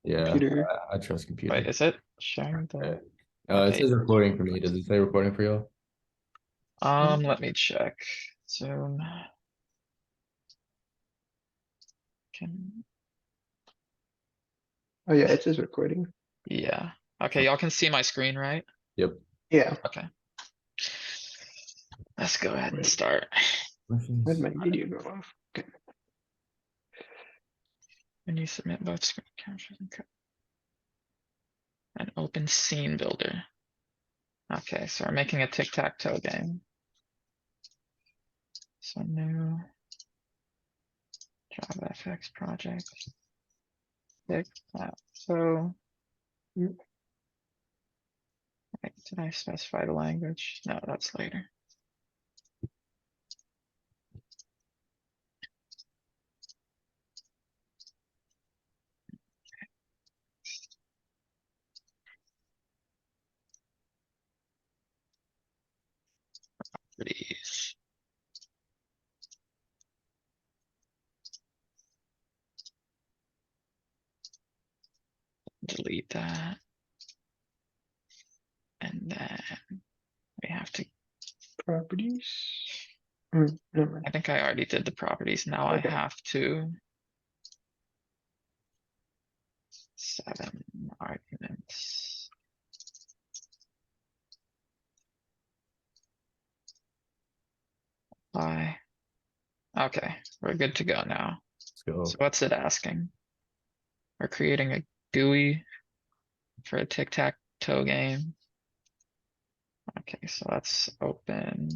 Yeah, computer. I trust Wait, computer. is it sharing the? Okay. It Okay. says recording for me. Does it say recording for you? Let me check. Zoom. Can, Oh yeah, it says recording. yeah. Okay, y'all can see my screen, right? Yep. Yeah, Okay. Let's go ahead and wait, start. where'd my video go off? Okay. When you submit both screen captures and code. And open scene builder. Okay, so we're making a tic-tac-toe game. So new JavaFX project. Tic-tac-toe. Mm. Wait, did I specify the language? No, that's later. Please. Delete that. And then we have to, Properties. Never mind. I think I already did the properties. Now I Okay. have to 7 arguments. Why? Okay, we're good to go now. Let's go. So what's it asking? We're creating a GUI for a tic-tac-toe game. Okay, so let's open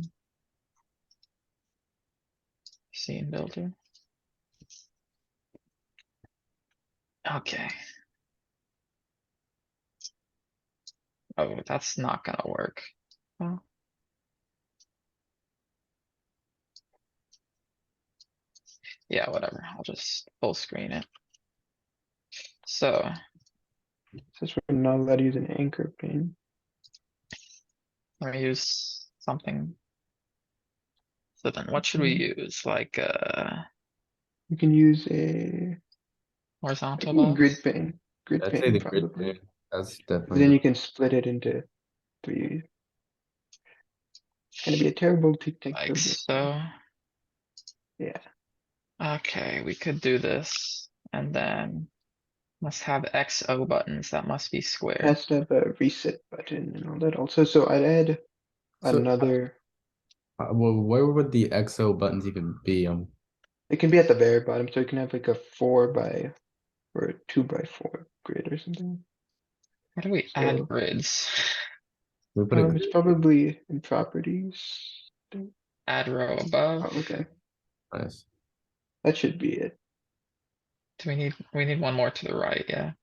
scene builder. Okay. Oh, that's not gonna work. Well, yeah, whatever. I'll just full screen it. So It says we're not allowed to use an anchor pane. let me use something. So then what should we use? Like You can use a horizontal grid box? pane. Grid I'd say pane the grid probably. thing. That's 'Cause definitely then the you can split it into 3. It's gonna be a terrible tic-tac-toe Like game. so. Yeah, Okay, we could do this. And then must have XO buttons. That must be it square. has to have a reset button and all that also. So I'd add so. another. Well, where would the XO buttons even be? It can be at the very bottom, so you can have like a 4 by or a 2 by 4 grid or something. How do we add So grids? We put a it's grid. probably in properties. Add row above. Oh, okay, Nice. that should be it. Do we need one more to the right, yeah. To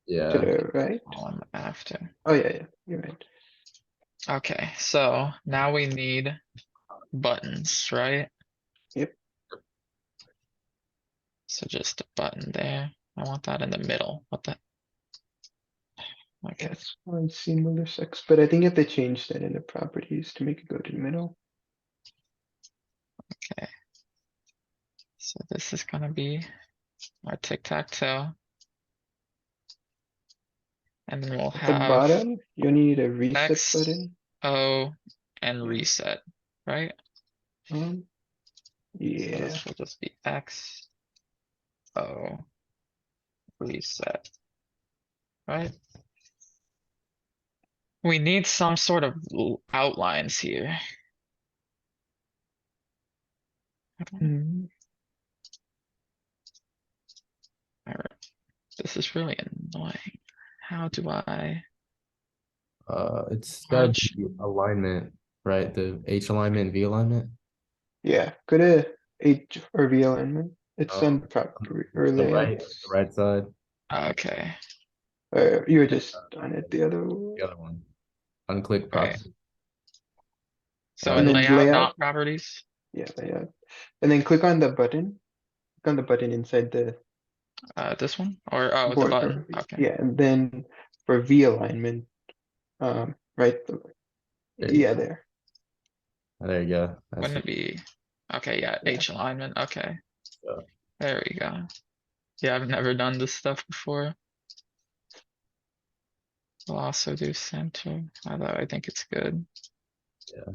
Yeah. the right. One after. Oh yeah, yeah, you're right. Okay, so now we need buttons, right? Yep. So just a button there. I want that in the middle. What the? Okay, That's one similar sex, but I think you have to change that in the properties to make it go to the middle. okay. So this is gonna be our tic-tac-toe. And then we'll At the have bottom, you only need a reset X, button. O, and Yeah. reset, right? So Yeah. this will just be X, O, reset, right? We need some sort of outlines here. Mhm. This is really annoying. How do I It's gotta merge? be alignment, right? The H alignment, V alignment. Yeah. Go to H or V alignment. It's Oh, on property or the right, layouts. the right side. Okay, You were just on it the other way. The other one. Unclick right. property. So And in then layout, layout. not properties. Yeah, layout. And then click on the button. Click on the button inside the This one or oh, the button. border. Okay, Yeah, and then for V alignment, right. There you Yeah, go. there. There you go. That's wouldn't it it. be? Okay, yeah, Yeah. H alignment. Okay, So, there we go. Yeah, I've never done this stuff before. We'll also do center, although I think it's good. Yeah.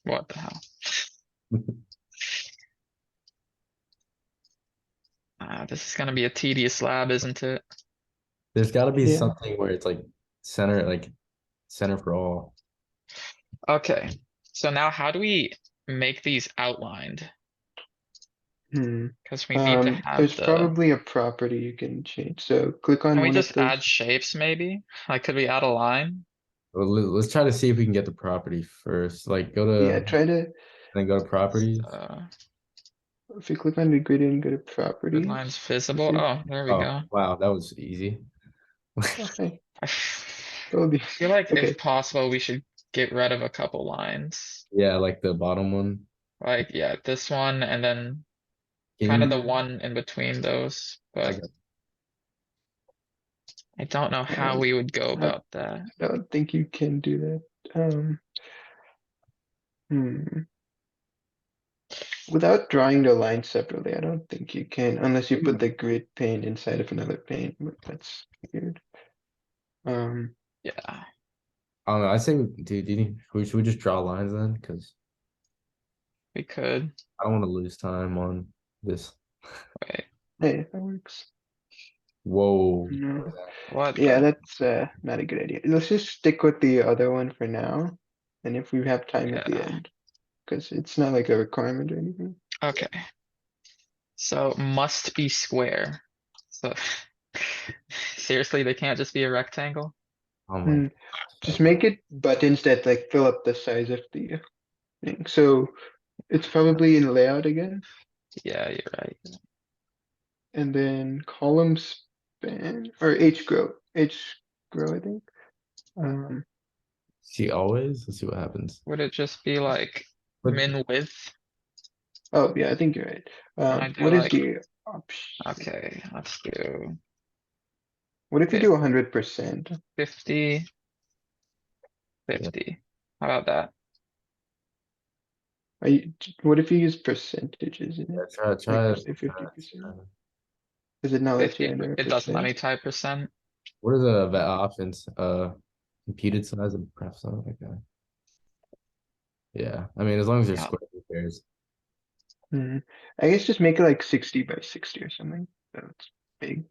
What the hell? This is gonna be a tedious lab, isn't it? There's got to be Yeah. something where it's like center for all. Okay, so now how do we make these outlined? Hmm. Because we need to have There's the, probably a property you can change. So click on can we one of just add those. shapes maybe? Like, could we add a line? Well, let's try to see if we can get the property first. Like go Yeah, to try to, then go to properties. if you click on the gradient, go to Grid properties. lines You visible. see, Oh, there we Oh go. wow, that was easy. okay, I told you. feel like Okay, if possible, we should get rid of a couple lines. Yeah, like the bottom one. Like, yeah, this one and then Can kind of you? the one in between those, but Okay. I don't know how um, we would go I about that. don't think you can do that. Hmm. Without drawing the line separately, I don't think you can, unless you put the grid pane inside of another pane, but that's weird. Um, Yeah, I don't know. I say, dude, should we just draw lines then? Because we could. I don't want to lose time on this. Wait, hey, that works. Whoa. No. what Yeah, the? that's not a good idea. Let's just stick with the other one for now. And if we have time at the Yeah, end, because it's not like a requirement or anything. okay. So must be square. So seriously, they can't just be a rectangle? Oh my Hmm. Just make it buttons that like fill up the size of the thing. So it's probably in layout again, Yeah, you're right. and then column span or H grow, I think. Um, See, always. Let's see what happens. Would it just be like But min width? oh yeah, I think you're right. And I do What is like, the option? okay, let's do What if you do 100%? 50, yeah, 50. How about that? What if you use percentages in it? Like try. say try, 50%? Does it not let you 50, enter a it doesn't let percent? me type percent. What are the options? Computed size and pref size. Okay. Yeah, I mean, as long as they're Yeah, square, who cares? Hmm. I guess just make it like 60 by 60 or something. That's big.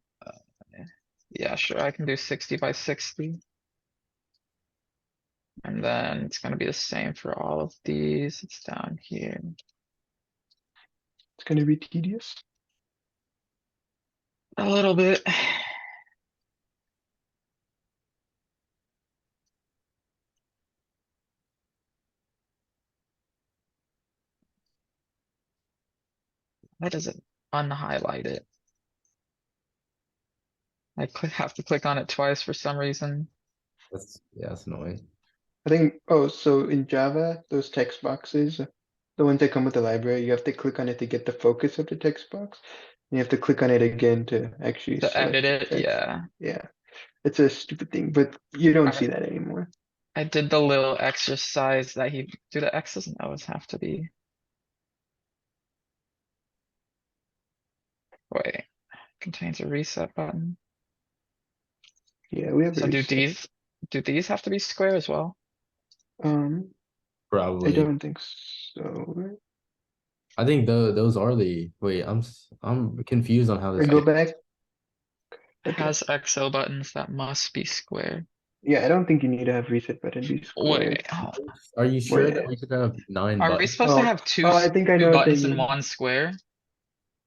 yeah, sure, I can do 60 by 60. And then it's gonna be the same for all of these. It's down here. It's gonna be tedious. A little bit. Why does it unhighlight it? Have to click on it twice for some reason. That's annoying. I think, oh, so in Java, those text boxes, the ones that come with the library, you have to click on it to get the focus of the text box. You have to click on it again to actually To edit select the it, text. yeah. Yeah, it's a stupid thing, but you don't see that anymore. I did the little exercise that do the X's and O's have to be? Wait, contains a reset button. Yeah, we have a So reset. do these have to be square as well? Um, I Probably. don't think so. Right? I think those are the. Wait, I'm confused on how Or this go gets. back. Okay. Has XO buttons that must be square. Yeah, I don't think you need to have reset button be square. Wait, oh, Are you sure that Wait. we should have 9 are we buttons? supposed to have I think I two know what they buttons in mean. one square?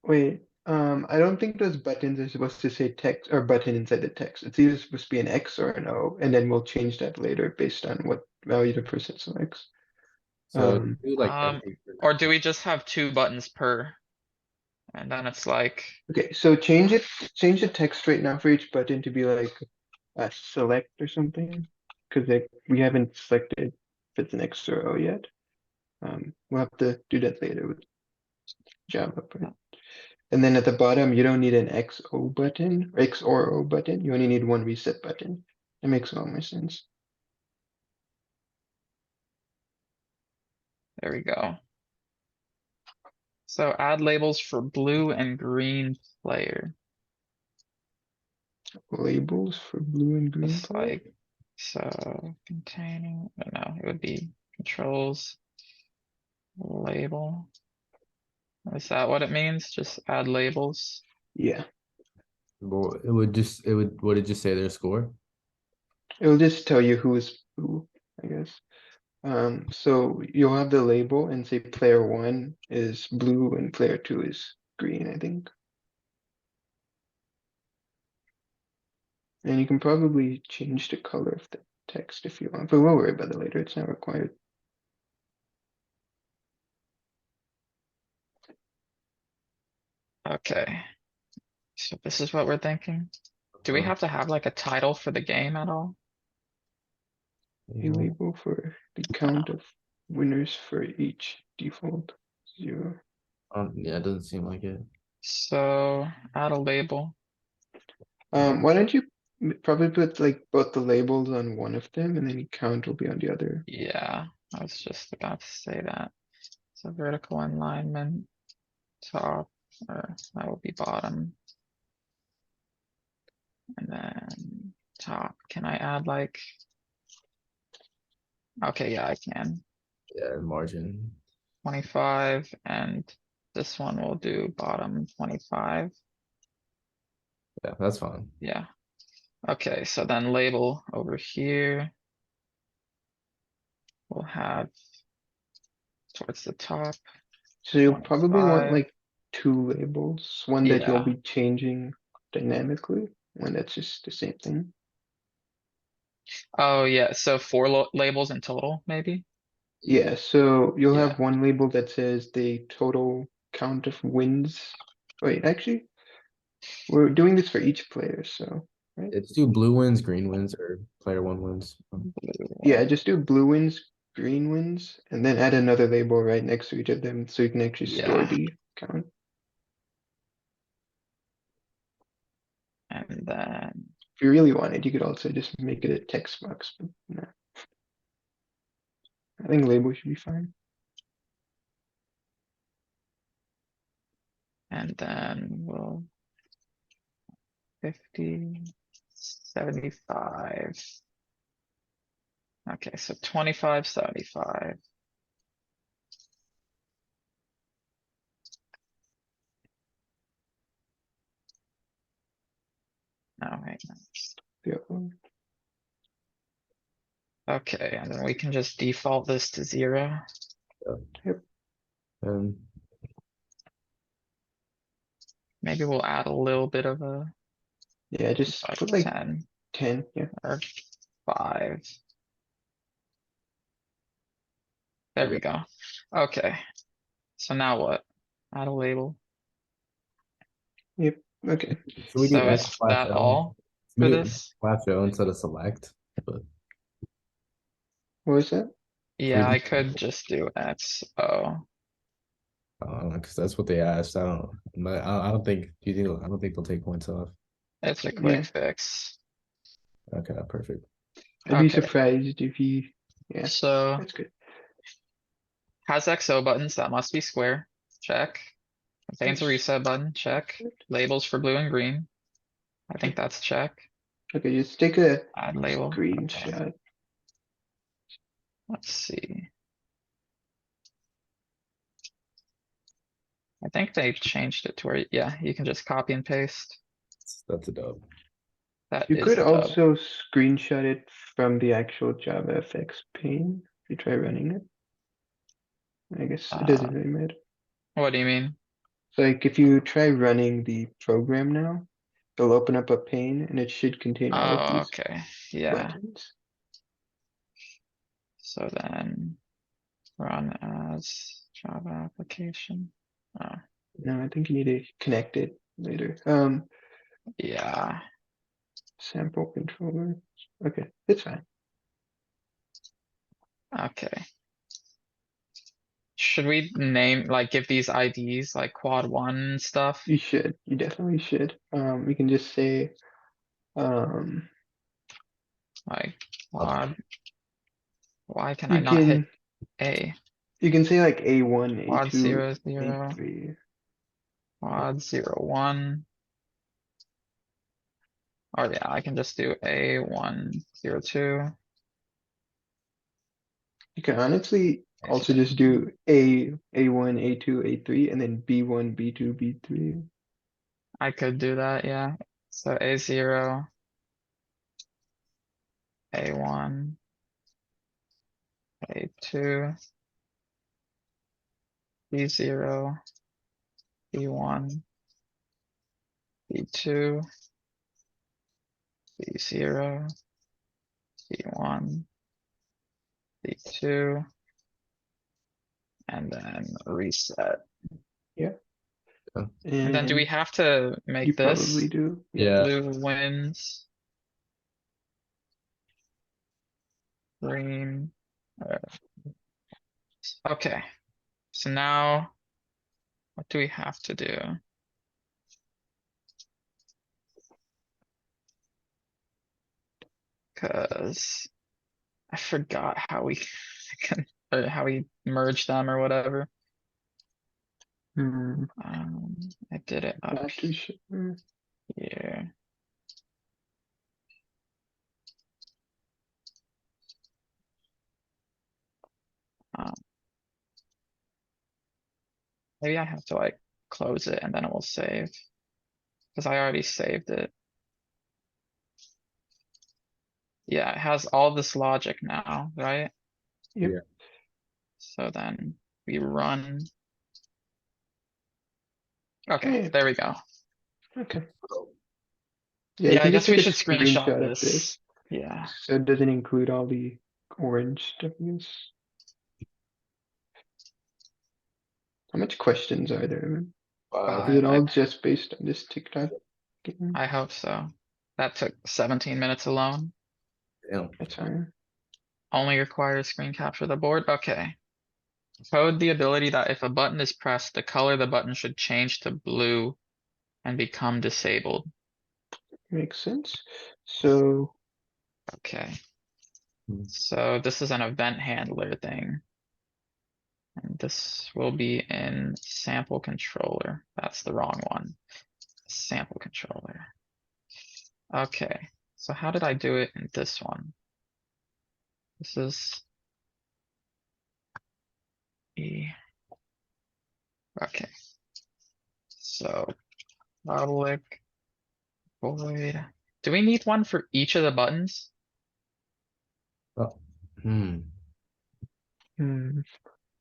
Wait, I don't think those buttons are supposed to say text or button inside the text. It's either supposed to be an X or an O, and then we'll change that later based on what value the person selects. So Um, do like every. Or do we just have two buttons per? And then it's like, okay, so change the text right now for each button to be like a select or something, because like we haven't selected if it's an X or O yet. We'll have to do that later with Java. But and then at the bottom, you don't need an XO button, X or O button. You only need one reset button. That makes a lot more sense. there we go. So add labels for blue and green player. labels for blue and green Just players. like, so containing, no, it would be controls. Label. Is that what it means? Just add labels? Yeah, Well, would it just say their score? it'll just tell you who is who, I guess. So you'll have the label and say player 1 is blue and player 2 is green, I think. And you can probably change the color of the text if you want, but we'll worry about it later. It's not required. Okay. So this is what we're thinking. Do we have to have like a title for the game at all? A label for the count of winners for each default 0. Yeah, it doesn't seem like it. So add a label. Why don't you probably put like both the labels on one of them and then count will be on the other. Yeah, I was just about to say that. So vertical alignment, top, or that will be bottom. And then top, can I add like? Okay, yeah, I can. Yeah, margin. 25, and this one will do bottom 25. Yeah, that's fine. Yeah. Okay, so then label over here. We'll have towards the top. So you'll probably want 25. like 2 labels, one that you'll Yeah. be changing dynamically, one that's just the same thing. Oh, yeah. So 4 labels in total, maybe? Yeah, so you'll Yeah. have one label that says the total count of wins. Wait, actually, we're doing this for each player, so, right? It's do blue wins, green wins, or player 1 wins. Yeah, just do blue wins, green wins, and then add another label right next to each of them so you can actually store Yeah. the count. And then, If you really wanted, you could also just make it a text box, but no. I think label should be fine. we'll 50, 75. Okay, so 25, 75. No, wait, no. The other one. Okay, and then we can just default this to 0. And Maybe we'll add a little bit of a, Yeah, just like put like 10 10, yeah. or 5. There we go. Okay. So now what? Add a label. Yep, okay. should we do So X is slash that L? all Should we for do X this? slash O instead of select? But What was that? should we Yeah, I just, could just do X. Oh, I don't know, because that's what they asked. I don't, but I don't think. Do you think? I don't think they'll take points off. it's a Yeah, quick fix. Okay, perfect. I'd be Okay, surprised if he, yeah, so that's good. has XO buttons, that must be square. Check. Contains a Yes. reset button, check. Labels for blue and green. I think that's check. Okay, just take a Add label. Okay, screenshot. let's see. I think they changed it to where, yeah, you can just copy and paste. That's a dub. That You is could a dub. also screenshot it from the actual JavaFX pane if you try running it. I guess it doesn't really matter. What do you mean? So like if you try running the program now, it'll open up a pane and it should contain all of Oh, these okay, yeah. buttons. So then run as Java application. Oh, No, I think you need to connect it later. yeah. Sample controller. Okay, it's fine. Okay. Should we name, like, give these IDs like quad 1 stuff? You should. You definitely should. We can just say, Like quad. Why can I you not hit can A? you can say like A1, Quad A2, 0, 0, A3. quad 0, 1. Or yeah, I can just do A102. You can honestly If also you- just do A1, A2, A3, and then B1, B2, B3. I could do that, yeah. So A0, A1, A2, B0, B1, B2, B0, B1, B2, and then reset. And then do we And have to you make probably this do. Yeah, blue wins? Green. uh, Okay, so now what do we have to do? Cause I forgot how we can, or how we merge them or whatever. Hmm, I did it up not too sure. here. Um, Maybe I have to like close it and then it will save. Cause I already saved it. Yeah, it has all this logic now, right? Yep. Yeah. So then we run. Okay, Yeah. there we go. Okay. Yeah, you Yeah, I can just guess we take a should screenshot screenshot of this. this. Yeah, So it doesn't include all the orange stuff. How much questions are there, man? five. Is it all I just based on this TikTok game? I hope so. That took 17 minutes alone. Damn. That's fine. Only requires screen capture of the board. Okay. Code the ability that if a button is pressed, the color of the button should change to blue and become disabled. Makes sense. So Okay. Hmm. So this is an event handler thing. And this will be in sample controller. That's the wrong one. Sample controller. Okay. So how did I do it in this one? This is E. Okay. So public void. Do we need one for each of the buttons? Oh. Hmm. hmm,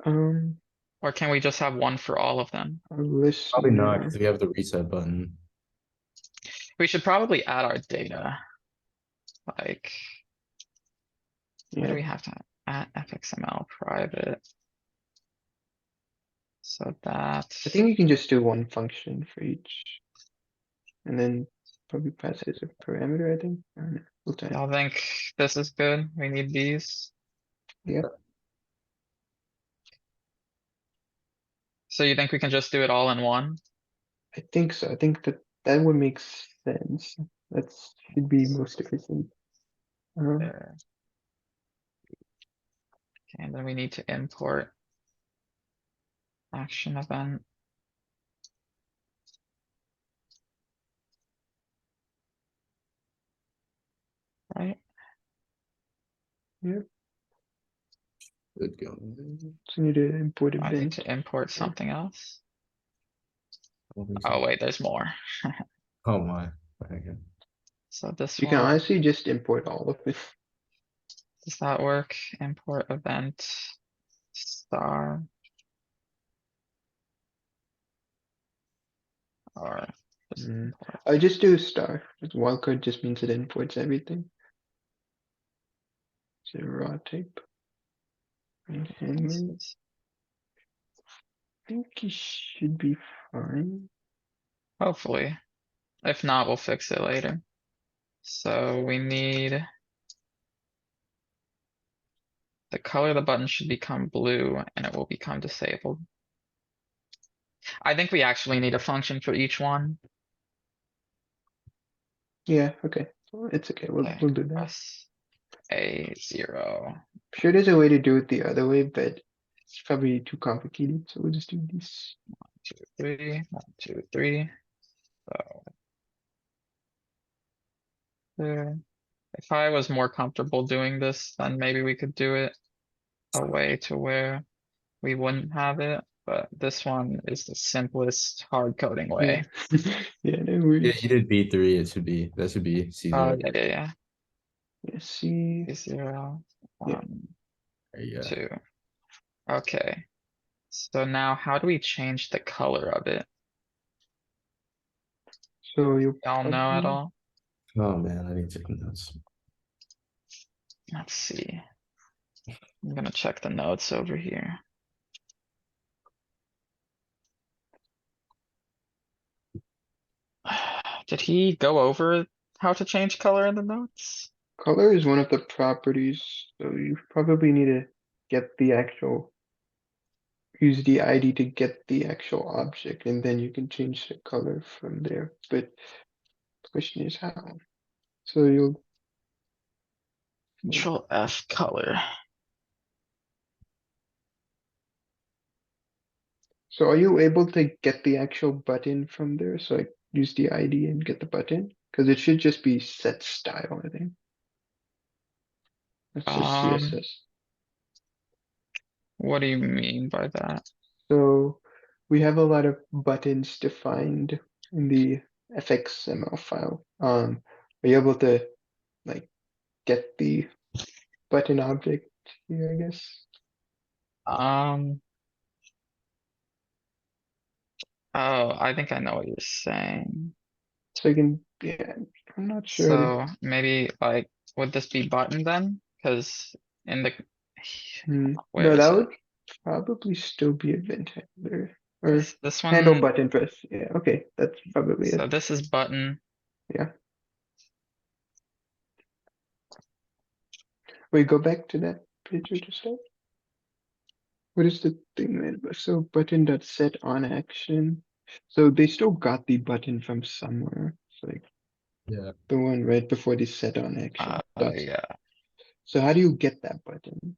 um Or can we just have one for all of them? a list Probably not, now. because we have the reset button. We should probably add our data. Like, what do Yeah. we have to add fxml private? So that, I think you can just do one function for each. And then probably pass it as a parameter, I think. I don't know. We'll try. y'all think this is good? We need these. Yeah. So you think we can just do it all in one? I think so. I think that would make sense. That should be most efficient. There. Okay, and then we need to import action event. Right? Good go. So you need to import I need event. to import something else. I don't think so. Oh wait, there's more. Oh my. Okay. So this You can one, honestly just import all of it. does that work? Import event star. Or just Mm. import. I just do star. Wildcard just means it imports everything. So raw type. And handler. This I think it should be fine. Hopefully. If not, we'll fix it later. So we need the color of the button should become blue and it will become disabled. I think we actually need a function for each one. Yeah, okay. It's okay. We'll Okay, do that. press A0. Sure there's a way to do it the other way, but it's probably too complicated, so we'll just do this. 2, 3, 1, 2, 3. So there. If I was more comfortable doing this, then maybe we could do it a way to where we wouldn't have it, but this one is the simplest hard coding Yeah. way. Yeah, no Yeah, worries. you did B3, that should be C0. Yeah. Yeah, see, Zero, Yeah. 1, There you go. 2. Okay. So now how do we change the color of it? so you Y'all know at probably, all? Oh man, I need to take notes. Let's see. I'm gonna check the notes over here. Did he go over how to change color in the notes? color is one of the properties, so you probably need to get the actual, use the ID to get the actual object, and then you can change the color from there. But the question is how? So you'll, Control F color. so are you able to get the actual button from there? So like use the ID and get the button? Because it should just be set style, I think. That's just Um, CSS. what do you mean by that? So we have a lot of buttons defined in the fxml file. Are you able to like get the button object here, I guess? Um, oh, I think I know what you're saying. So you can, yeah, I'm not sure. So maybe like, would this be button then? Because in the, where No, is that it? would probably still be event handler or This handle one, button press. Yeah, okay, that's probably so it. this is button. Yeah. Wait, go back to that picture to start. What is the thing, man? So button dot set on action. So they still got the button from somewhere. It's like Yeah. the one right before the set on action. Yeah, So how do you get that button?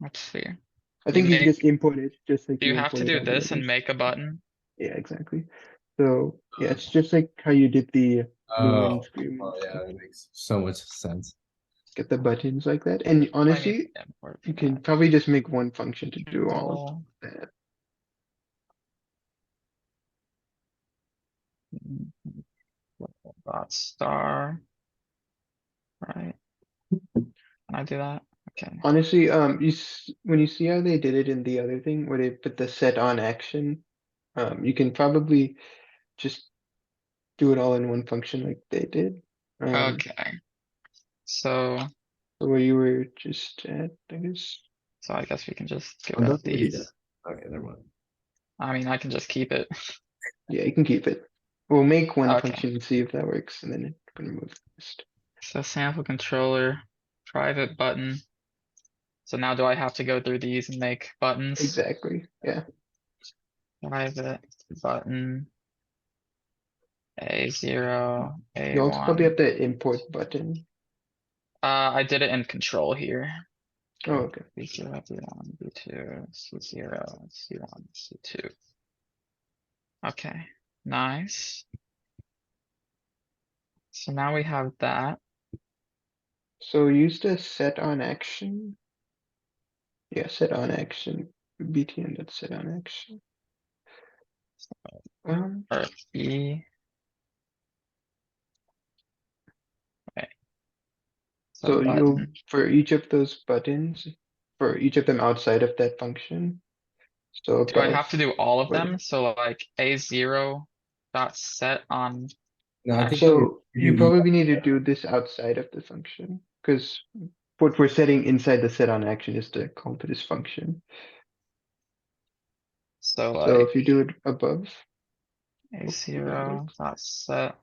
let's see. I You think you make, just import it, just like do you you have to imported do all the this and others. make a button? Yeah, exactly. So yeah, it's just like how you did the Oh, Lumen screen and oh yeah, stuff. that makes so much sense. Get the buttons like that. And I need honestly, to import you from can that. probably just make one function to do all of Handle, that. dot star, right? Can I do that? Okay. Honestly, when you see how they did it in the other thing where they put the set on action, you can probably just do it all in one function like they did. Okay. So, Where you were just at, I guess. so I guess we can just give Oh, out don't delete it. these. Okay, never mind. I mean, I can just keep it. Yeah, you can keep it. We'll make one Okay. function and see if that works, and then it can remove the rest. So sample controller, private button. So now do I have to go through these and make buttons? Exactly. Yeah. Private button. A0, You also probably have A1. the import button. I did it in control here. Oh, okay. B0, B1, B2, C0, C1, C2. Okay, nice. So now we have that. So use the set on action. Yeah, set on action. BTN that's set on action. Or B. Okay. So So you'll, button. for each of those buttons, for each of them outside of that function. So Do I above, have to do all of wait, them? So like A0 dot set on No, I think action. so you probably need to do this outside of the function, because what we're setting inside the set on action is to call to this function. So So like if you do it above, hopefully that A0 works. dot set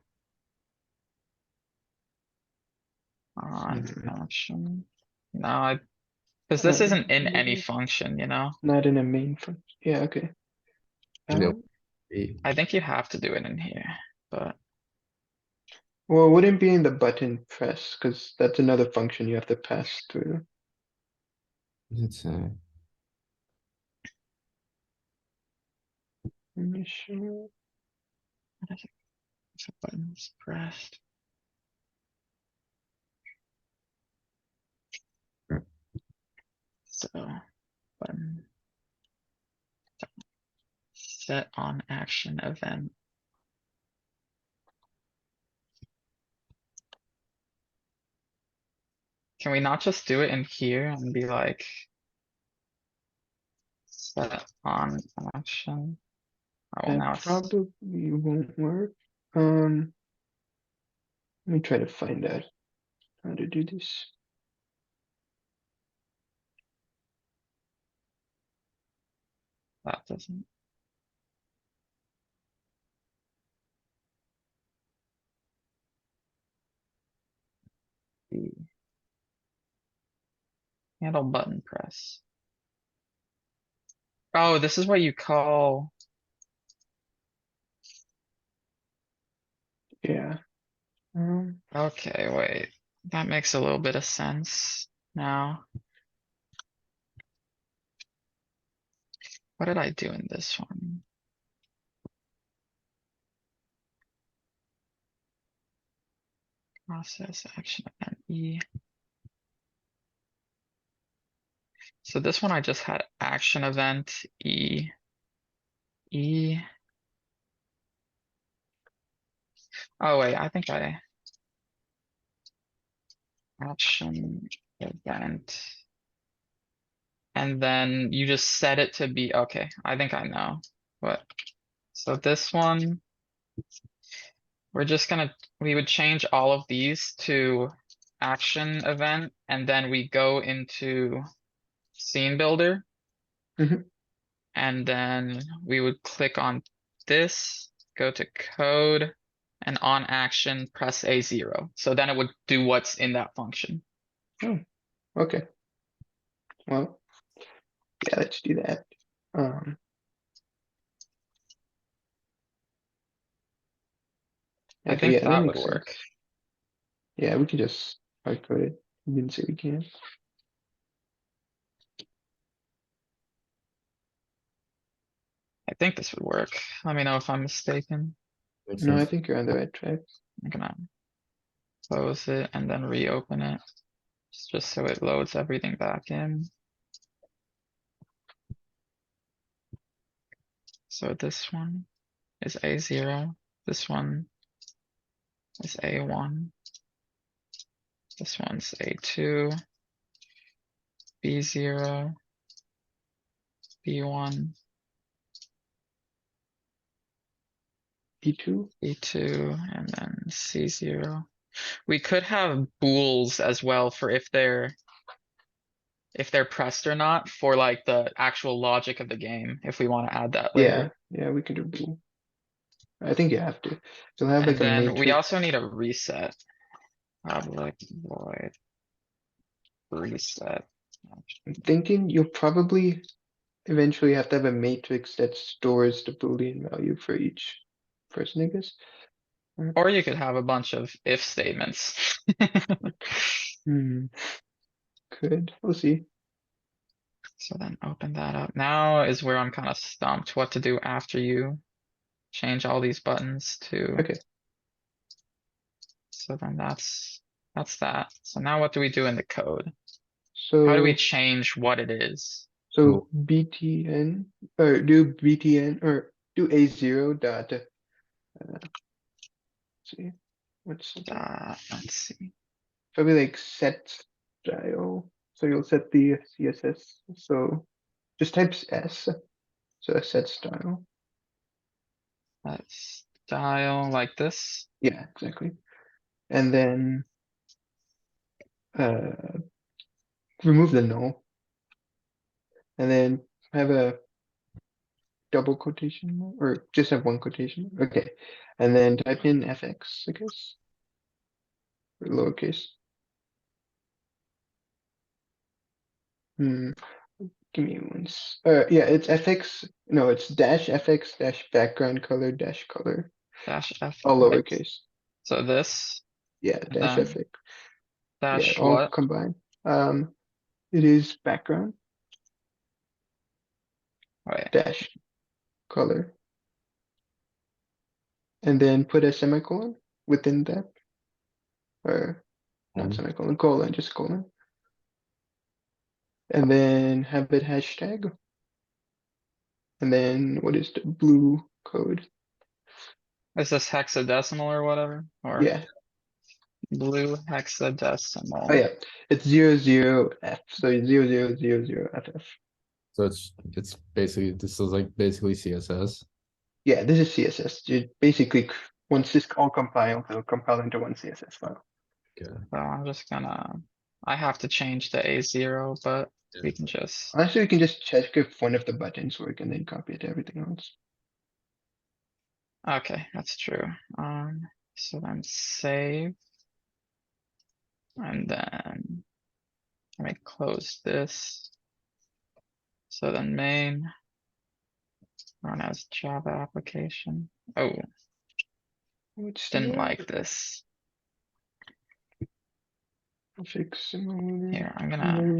on Mhm. action. No, because this isn't in any Maybe function, you know? not in a main function. Yeah, okay. no. Um, I think you have to do it in here, but well, it wouldn't be in the button press, because that's another function you have to pass through. It's Let me show. what is it? If a button's pressed. So, button. Set on action event. Can we not just do it in here and be like, set on action? Oh, well, That now it's, probably won't work. Let me try to find out how to do this. that doesn't. The handle button press. Oh, this is what you call, Yeah. okay, wait, that makes a little bit of sense now. What did I do in this one? Process action event E. So this one I just had action event E. E. Oh wait, I think I action event. And then you just set it to be, okay, I think I know what. So this one, we're just gonna, we would change all of these to action event and then we go into scene builder. Mhm. And then we would click on this, go to code and on action, press A0. So then it would do what's in that function. Oh, okay. Well, yeah, let's do that. I Okay, think yeah, that that would makes sense. work. Yeah, we can just hard code it. We didn't say we can. I think this would work. Let me know if I'm mistaken. Makes No, I sense. think you're on the right track. I'm gonna close it and then reopen it. Just so it loads everything back in. So this one is A0. This one is A1. This one's A2. B0. B1. E2? B2 and then C0. We could have bools as well for if they're pressed or not for like the actual logic of the game, if we want to add that Yeah, later. yeah, we can do bool. I think you have to. So we'll have And like a then we matrix. also need a reset. Public void reset. I'm thinking you'll probably eventually have to have a matrix that stores the Boolean value for each person, I guess. Or you could have a bunch of if statements. Hmm, could, we'll see. So then open that up. Now is where I'm kind of stumped what to do after you change all these buttons to. Okay, So then that's that. So now what do we do in the code? How do we so, change what it is? so BTN, or do BTN, or do A0 dot, see, what's that? Let's see. Probably like set style. So you'll set the CSS. So just type S. So a set style. Let's style like this. Yeah, exactly. And then remove the null. And then have a double quotation mark, or just have one quotation mark. Okay. And then type in FX, I guess. Or lowercase. Hmm. Give me once. Yeah, it's FX. No, it's dash FX dash background color dash color. Dash F. All Okay. lowercase. So this, Yeah, and dash then FX. Yeah, dash all what? combined. It is background Wait, dash color, and then put a semicolon within that, or not Mhm. semicolon, colon, just colon. And then habit hashtag. And then what is the blue code? Is this hexadecimal or whatever? Or Yeah, blue oh hexadecimal? yeah, it's 00F, so 0000FF. So it's basically this is like basically CSS. Yeah, this is CSS. You basically, once this all compiles, it'll compile into one CSS file. Okay. So I'm just gonna, I have to change to A0, but Yeah. we can just, Honestly, we can just check if one of the buttons work and then copy it to everything else. okay, that's true. So then save. And then let me close this. So then main run as Java application. Oh, What's didn't the like this. fix mode? Here, I'm gonna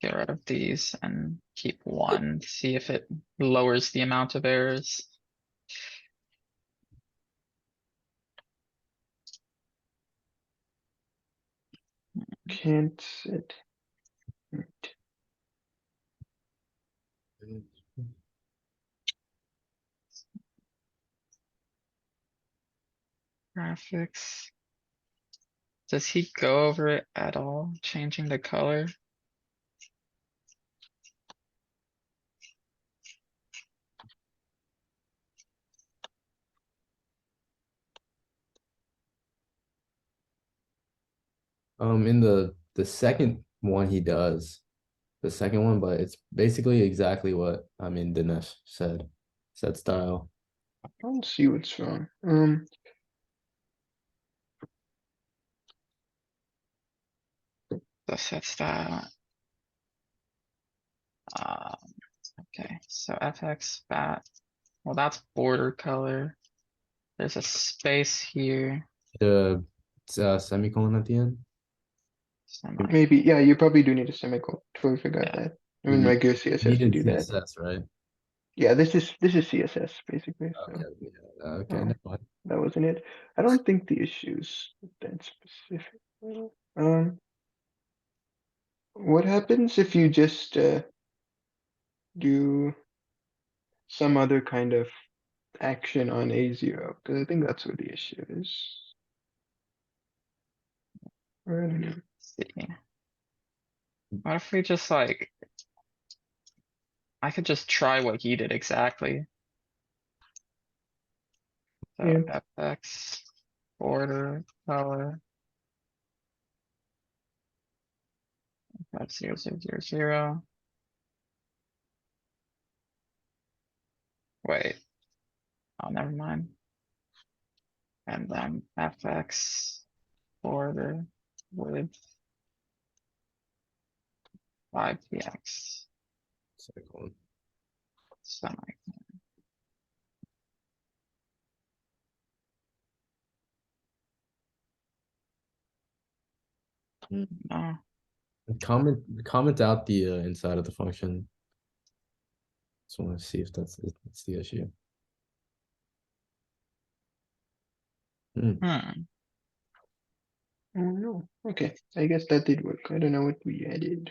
get rid of these and keep one, see if it lowers the amount of errors. Can't set. Right. Graphics. Does he go over it at all, changing the color? In the second one he does the second one, but it's basically exactly what Dinesh said. Set style. I don't see what's wrong. The set style. Okay, so FX bat. Well, that's border color. There's a space here. The semicolon at the end. Maybe, yeah, you probably do need a semicolon. Totally forgot Yeah. that. I mean, regular CSS, we Needed do that. CSS, right? Yeah, this is CSS basically. Okay. So Yeah. Okay. oh, Never mind. that wasn't it. I don't think the issues that specific. Um, what happens if you just do some other kind of action on A0? Because I think that's where the issue is. Or I don't know. Let's see. What if we just like, I could just try what he did exactly. So Yeah. FX border color. That's 0000. Wait. Oh, never mind. And then FX border with 5px Semicolon. semi. No, Comment out the inside of the function. Just want to see if that's the issue. hmm. I don't know. Okay, I guess that did work. I don't know what we added.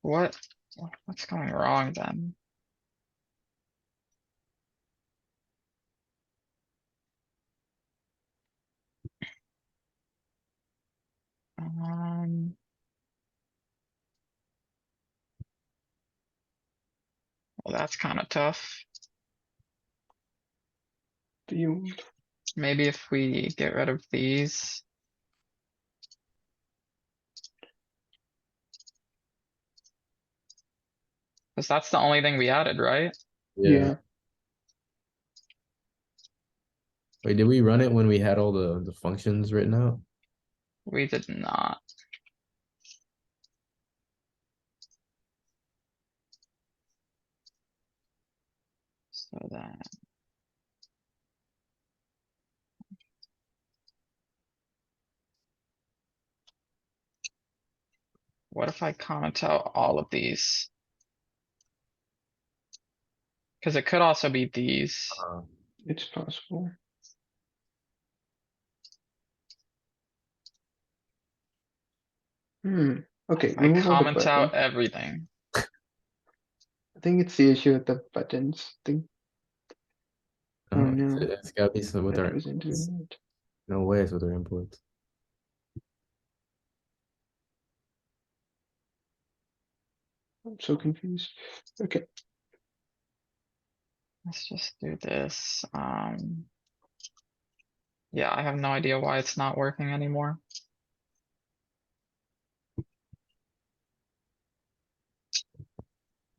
What's going wrong then? Um, well, that's kind of tough. The Maybe if we get rid of these. Cause that's the only thing we added, right? Yeah. Wait, did we run it when we had all the functions written out? We did not. So then. What if I comment out all of these? Cause it could also be these. It's possible. Okay, I remove all the comment out buttons. everything. I think it's the issue with the buttons thing. Oh no, It's gotta be some with that our wasn't inputs. doing it. No way it's with our inputs. I'm so confused. Okay, Let's just do this. Yeah, I have no idea why it's not working anymore.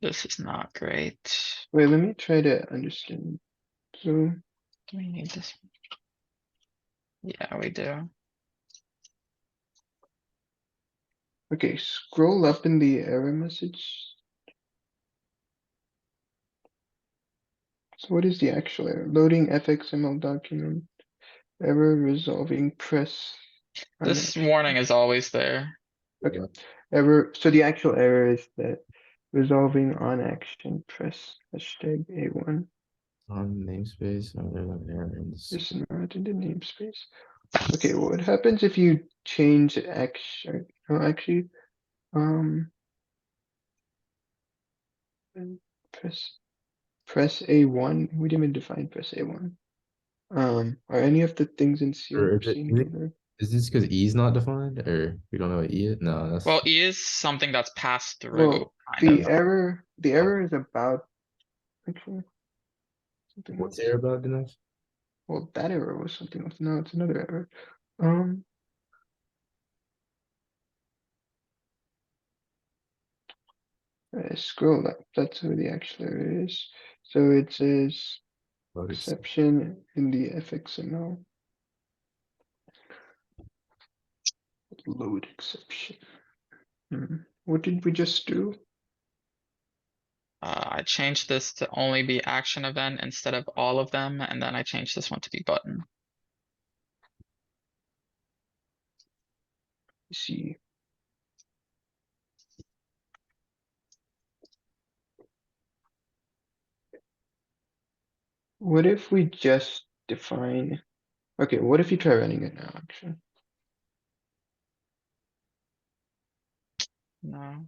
This is not great. wait, let me try to understand. So, Do we need this? Yeah, we do. okay, scroll up in the error message. So what is the actual error? Loading fxml document, error resolving, press. This unaction. warning is always there. Okay, error, so the actual error is that resolving on action, press hashtag A1. On namespace, there's an error in this. Is not in the namespace. Okay, what happens if you change action? No, actually, and press A1. We didn't even define press A1. Are any of the things in Or is scene builder? is this because E is not defined, or we don't know what E is? No, that's Well, E is something that's passed through, Well, kind of. the error is about actually something what's else. error about, Dinesh? Well, that error was something else. No, it's another error. Um, scroll up. That's who the actual error is. So it says exception in the fxml. Load exception. What did we just do? I changed this to only be action event instead of all of them, and then I changed this one to be button. Let's see. What if we just define? Okay, what if you try running it now? Actually, No.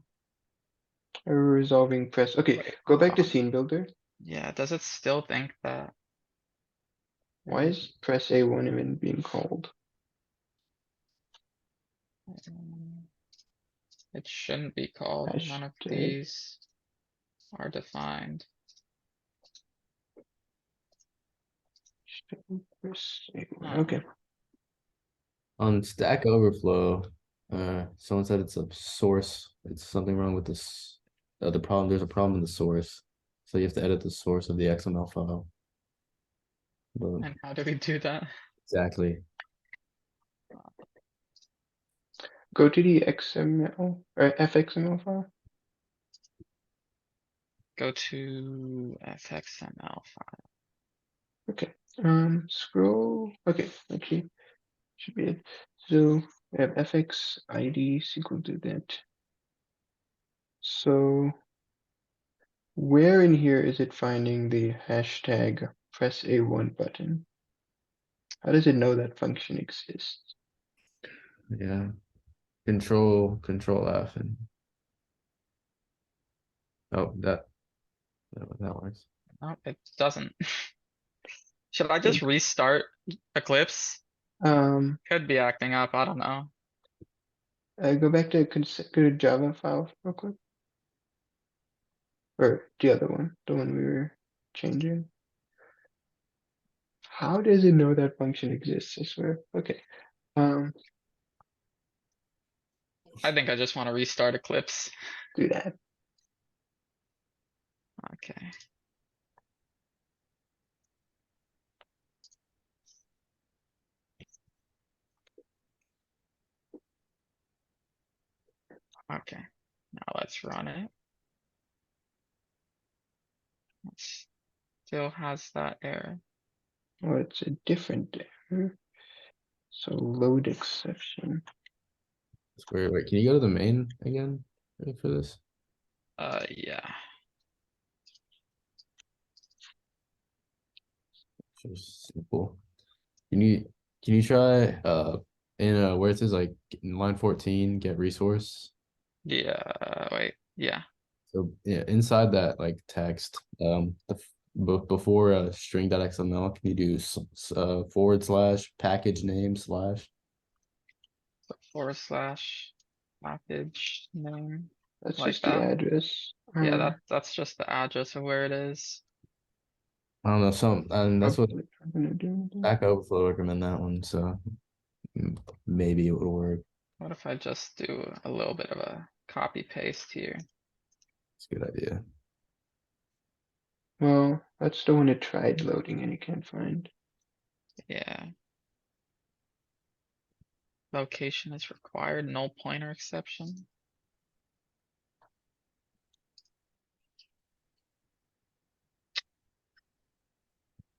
error resolving press. Okay, go back to scene builder. Yeah, does it still think that? Why is press A1 even being called? It shouldn't be called. None of Hashtag. these are defined. Press A1. Huh. Okay. On Stack Overflow, someone said it's a source. It's something wrong with this. The problem. There's a problem in the source, so you have to edit the source of the XML file. But And how do we do that? exactly. Go to the XML or fxml file. Go to fxml file. Okay. Scroll. Okay, actually, should be it. So we have fx id is equal to that. So where in here is it finding the hashtag press A1 button? How does it know that function exists? Yeah. Control F and oh that works. No, it doesn't. Should I just restart Eclipse? Um, Could be acting up, I don't know. go back to go to Java file real quick. Or the other one, the one we were changing. How does it know that function exists? I swear. Okay. I think I just want to restart Eclipse. Do that. Okay. Okay, now let's run it. It still has that error. Oh, it's a different error. So load exception. That's weird. Wait, can you go to the main again for this? Yeah. Just simple. Can you try in where it says like in line 14 get resource? Yeah, wait, yeah, So yeah, inside that like text, before string.xml, can you do / package name slash? so / package name, That's like just the that. address. Yeah, that's just the address of where it is. I don't know, and that's what What I'm gonna do with that. Stack Overflow recommend that one, so maybe it would work. What if I just do a little bit of a copy paste here? It's a good idea. Well, that's the one it tried loading and you can't find. Yeah. Location is required, null pointer exception.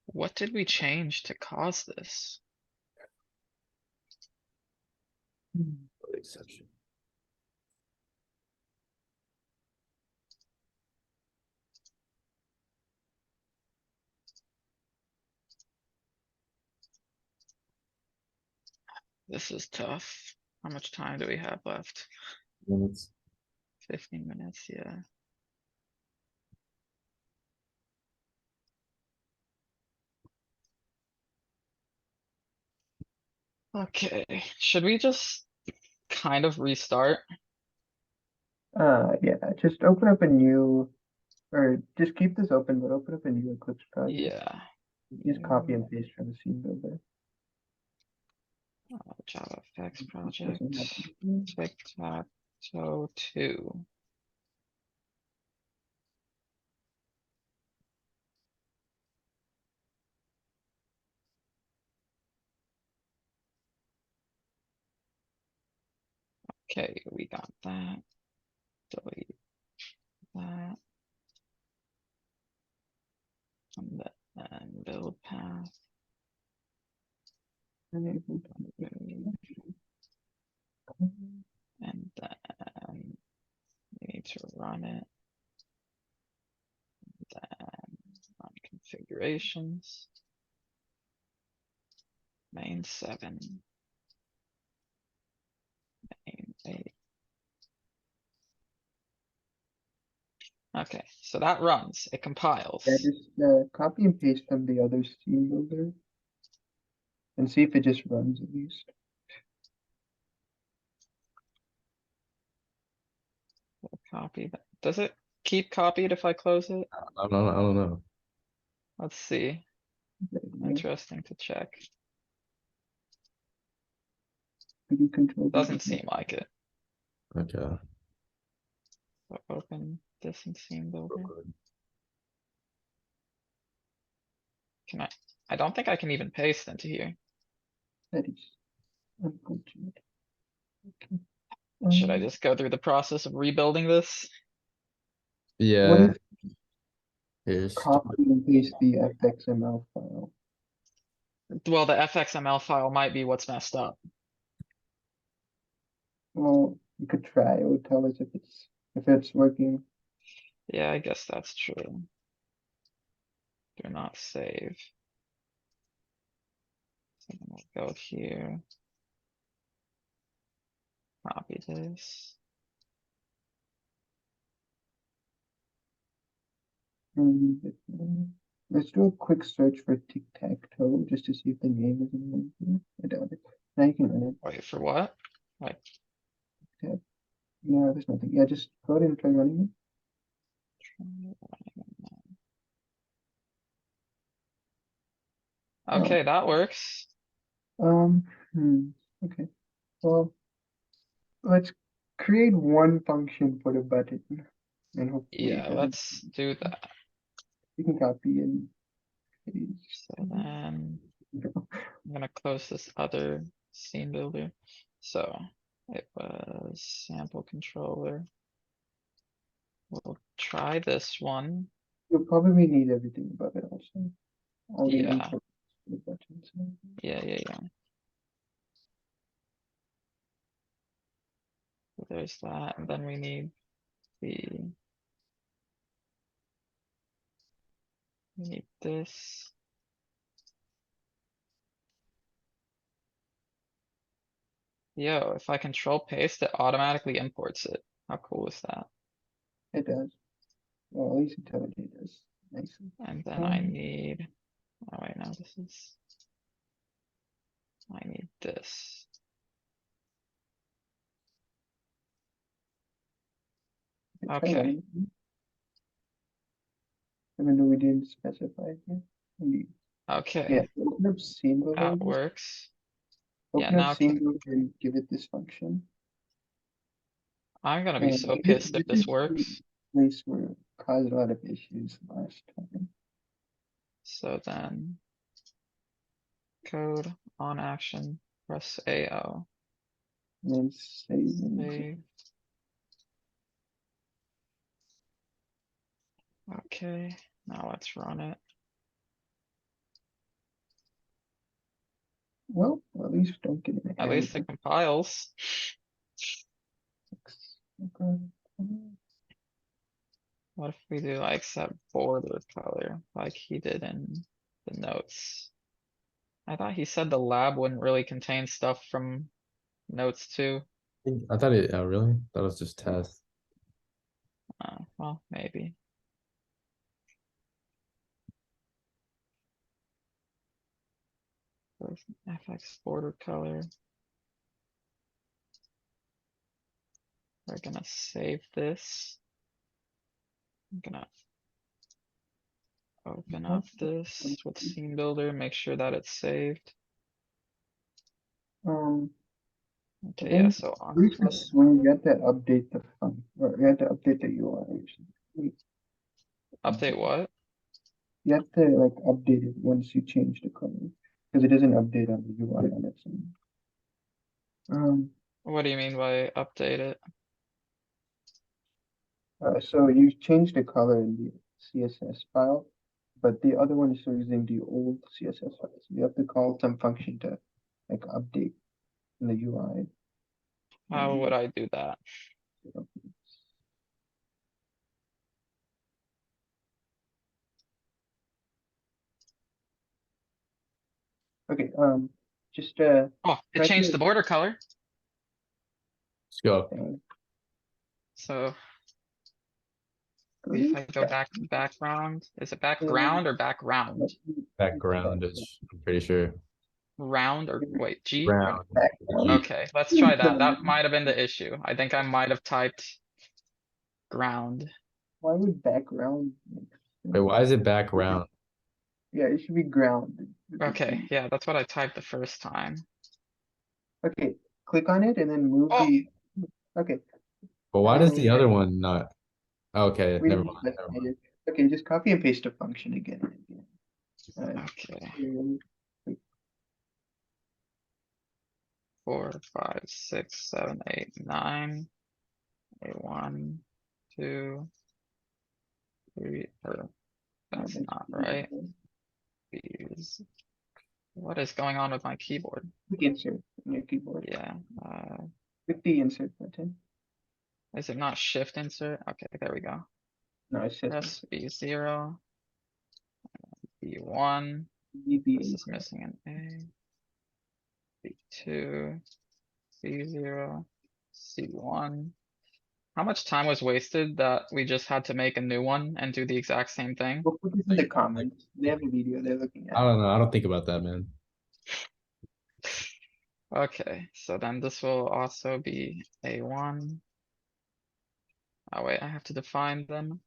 What did we change to cause this? Exception. This is tough. How much time do we have left? Minutes. 15 minutes, yeah. Okay, should we just kind of restart? Yeah, just open up a new, or just keep this open, but open up a new Eclipse project. Yeah. Just copy and paste from the scene builder. JavaFX It project, doesn't happen. tic-tac-toe 2. Okay, we got that. Delete that. And then build path. Enable And then we need to run it. Then run configurations. Main 7. Main 8. Okay, so that runs, it compiles. Yeah, just copy and paste from the other scene builder. And see if it just runs at least. Copy that. Does it keep copied if I close it? I don't know. Let's see. Interesting to check. You control. Doesn't seem like it. Okay. So open this in scene builder. Can I don't think I can even paste into here. That is unfortunate. Okay. Should I just go through the process of rebuilding this? What Yeah. if Here's copy and paste the fxml file? Well, the fxml file might be what's messed up. Well, you could try. It would tell us if it's working. Yeah, I guess that's true. Do not save. So I'm gonna go here. Copy this. Let's do a quick search for tic-tac-toe just to see if the name is in there. I doubt it. Now you can run it. Wait, for what? Like, Yeah, there's nothing. Yeah, just go ahead and try running it. okay, that works. Okay. Well, let's create one function for the button and hopefully Yeah, then let's do that. you can copy and paste. So then I'm gonna close this other scene builder. So it was sample controller. We'll try this one. You'll probably need everything above it also. All the Yeah. imports for the buttons. Yeah. So there's that, and then we need this. Yo, if I control paste, it automatically imports it. How cool is that? It does. Well, at least intelligent does nicely. And then I Um, need, oh wait, no, this is. I need this. I try Okay. running it. Even though we didn't specify it here. Maybe- Yeah, Okay, open up scene builder. that works. Yeah, Open now up scene can, builder and give it this function. I'm gonna be so This- pissed if this is the works. Place where it caused a lot of issues last time. So then. Code on action, press AO. And then save and exit. Save. Okay, now let's run it. Well, at least don't get an At error. least it compiles. Okay. What if we do like set border color, like he did in the notes? I thought he said the lab wouldn't really contain stuff from notes too. I thought it, oh, really? That was just test. Well, maybe. First FX border color. We're gonna save this. I'm gonna open up this with scene builder, make sure that it's saved. Okay, yeah, Then so on reach plus, this when you have to update the fund, or you have to update the UI. update what? You have to like update it once you change the color, because it doesn't update on the UI on its own. What do you mean by update it? So you change the color in the CSS file, but the other one is still using the old CSS file. So you have to call some function to like update in the UI. How would I do that? Okay, just Oh, it try changed to- the border color, Let's go. so go if to I go back to background, is it background or background? Background is, I'm pretty sure. Round or wait, G? Ground. background. Okay, let's try that. That might have been the issue. I think I might have typed ground. Why would background make Wait, sense? why is it background? Yeah, it should be ground. Okay, yeah, that's what I typed the first time. Okay, click on it and then move Oh. the, okay. But why does the other one not? Okay, we never didn't mind. Never specify mind. it. Okay, just copy and paste the function again and again. Okay, And 4, 5, 6, 7, 8, 9. A 1, 2, 3, or that's not right. These. What is going on with my keyboard? Click insert on your keyboard. Yeah, Click the insert button. is it not shift insert? Okay, there we go. No, it says Press B0. B1, VBA. this is missing an A. B2, B0, C1. How much time was wasted that we just had to make a new one and do the exact same thing? We'll put this in the comments. They have a video they're looking I at. don't know. I don't think about that, man. Okay, so then this will also be A1. Oh wait, I have to define them.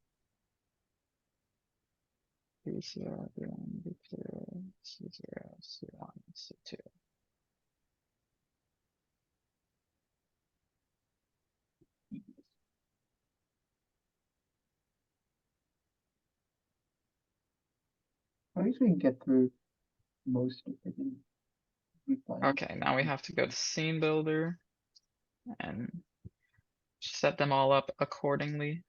B0, B1, B2, C0, C1, C2. At least we can get through most of it. and be fine. Okay, now we have to go to scene builder and set them all up accordingly.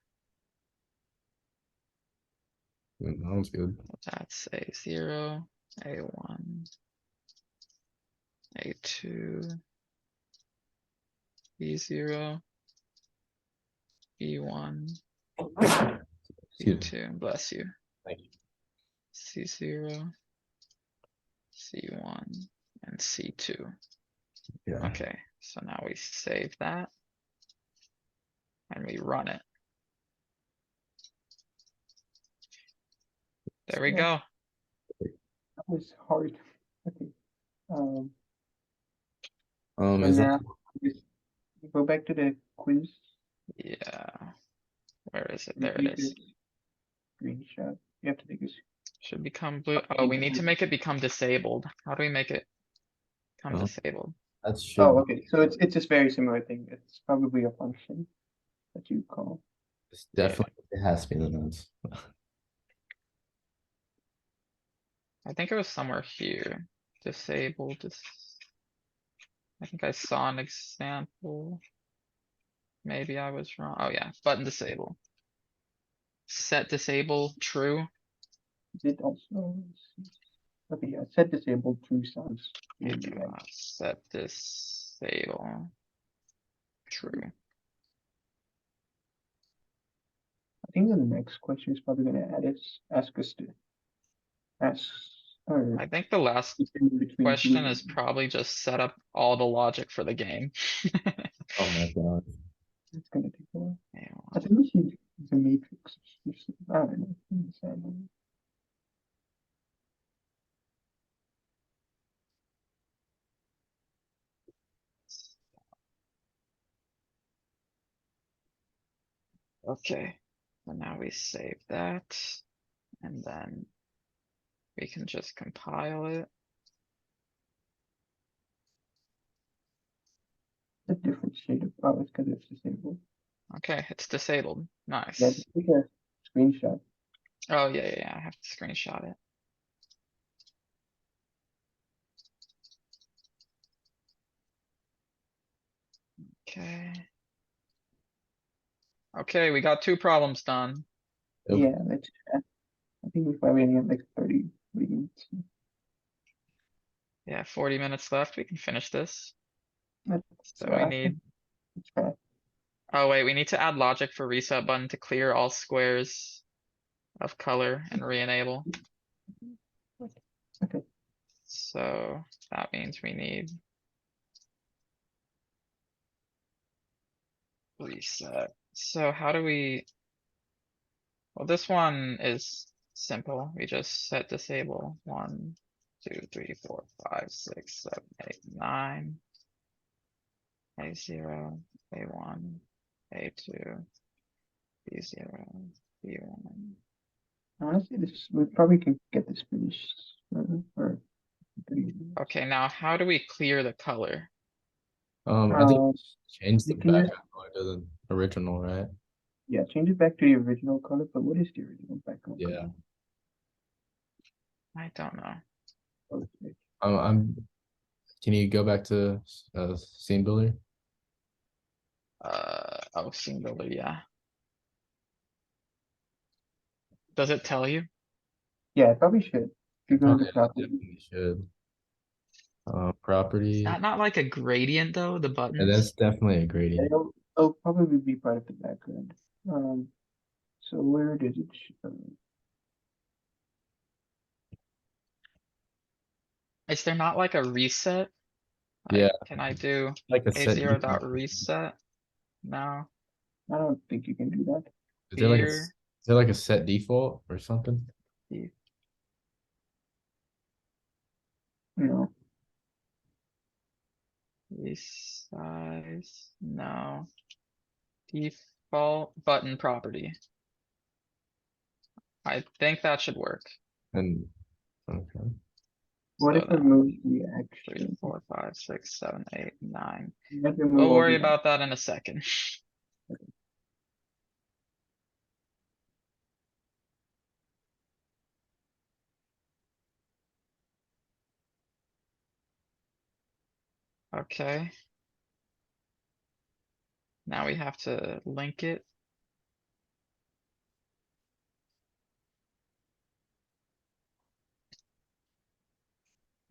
That sounds good. That's A0, A1, A2, B0, B1, Excuse me. B2, bless you. Thank you. C0, C1, and C2. Yeah. Okay, so now we save that. And we run it. There we Yeah. go. That was hard. Okay. So Is that now just go back to the quiz. Yeah. Where is it? You There it take is. this Screenshot. You have to take a Should become blue. Oh, we need to make it become disabled. How do we make it become Oh. disabled? that should Oh, okay. So it's just very similar thing. It's probably a function that you call. it's definitely it has to be in the notes. I think it was somewhere here. Disabled. I think I saw an example. Maybe I was wrong. Oh yeah, button disable. Set disable true. Is it also? Okay, yeah. Set disabled true sounds. Maybe right. Set disable true. I think the next question is probably gonna ask us to ask or I think the last between question two- is probably just set up all the logic for the game. Oh my god. It's gonna take a while. Yeah, I think we should use the matrix. I don't know. Okay, so now we save that. And then we can just compile it. A different shade of it's because it's disabled. Okay, it's disabled. Nice. Yeah, just take a screenshot. Oh, yeah, I have to screenshot it. Okay. Okay, we got 2 problems done. Yep. Yeah, that's. I think we probably only have like 30 minutes. Yeah, 40 minutes left. We can finish this. That's So we need, It's fast. oh wait, we need to add logic for reset button to clear all squares of color and re-enable. Okay. So that means we need reset. So how do we? Well, this one is simple. We just set disable 1, 2, 3, 4, 5, 6, 7, 8, 9. A0, A1, A2, B0, B1. Honestly, this we probably can get this finished. Or 3 minutes. Okay, now how do we clear the color? I think change the you can background just- color to the original, right? Yeah, change it back to the original color. But what is the original background Yeah. color? I don't know. Okay. Can you go back to scene builder? Oh, scene builder, yeah. Does it tell you? Yeah, I probably should. If you go to the property, Definitely should. Property, That not like a gradient though, the and buttons? that's definitely a gradient. it'll probably be part of the background. So where does it show? Is there not like a reset? Yeah. Can I do Like a set A0 dot default. reset? No, I don't think you can do that. Is there like a here, is there like a set default or something? No. resize, no. Default button property. I think that should work. And okay. What So if we now, move the 3, action? 4, 5, 6, 7, 8, 9. You have to move We'll all worry the- about that in a second. Okay. Now we have to link it.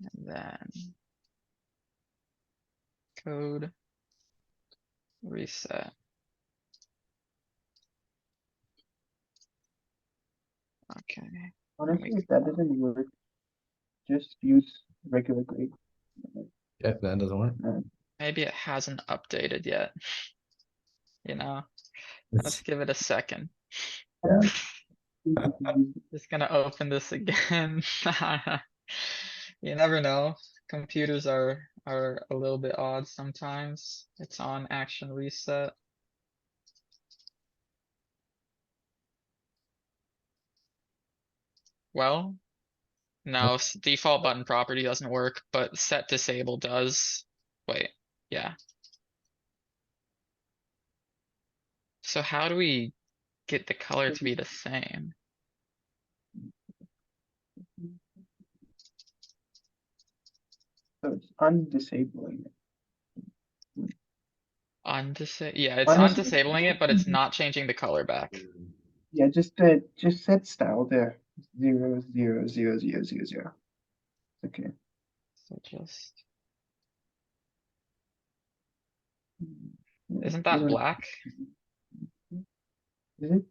And then code reset. Okay. Honestly, if that doesn't work, just use regular grade. Yeah, that doesn't work. Maybe it hasn't updated yet. you know, let's give it a second. Yeah. think we can use Just gonna open this again. You never know. Computers are a little bit odd sometimes. It's on action reset. Well, no, default button property doesn't work, but set disable does. Wait, yeah. So how do we get the color to be the same? So it's undisabling it. Yeah, it's Honestly, undisabling it, but it's not changing the color back. Yeah, just set style there. 0, 0, 0, 0, 0, 0. Okay. So just, Yeah, isn't you that don't- black? Is it?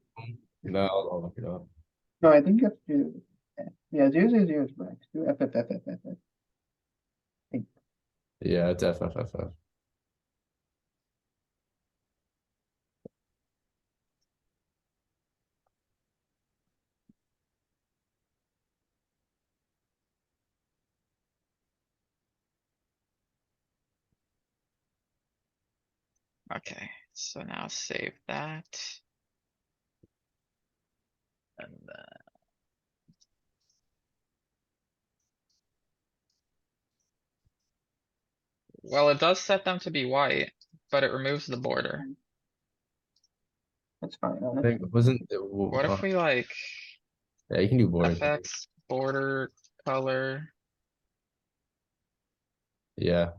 No, I'll look it up. No, I think you have to. Yeah, 0, 0, 0 is black. Do F, F, F, F, F, F. Yeah, it's FFFF. Okay, so now save that. And then. Well, it does set them to be white, but it removes the border. That's fine, I honestly. think wasn't it, What if we like yeah, you can do border. FX, border, color? Yeah,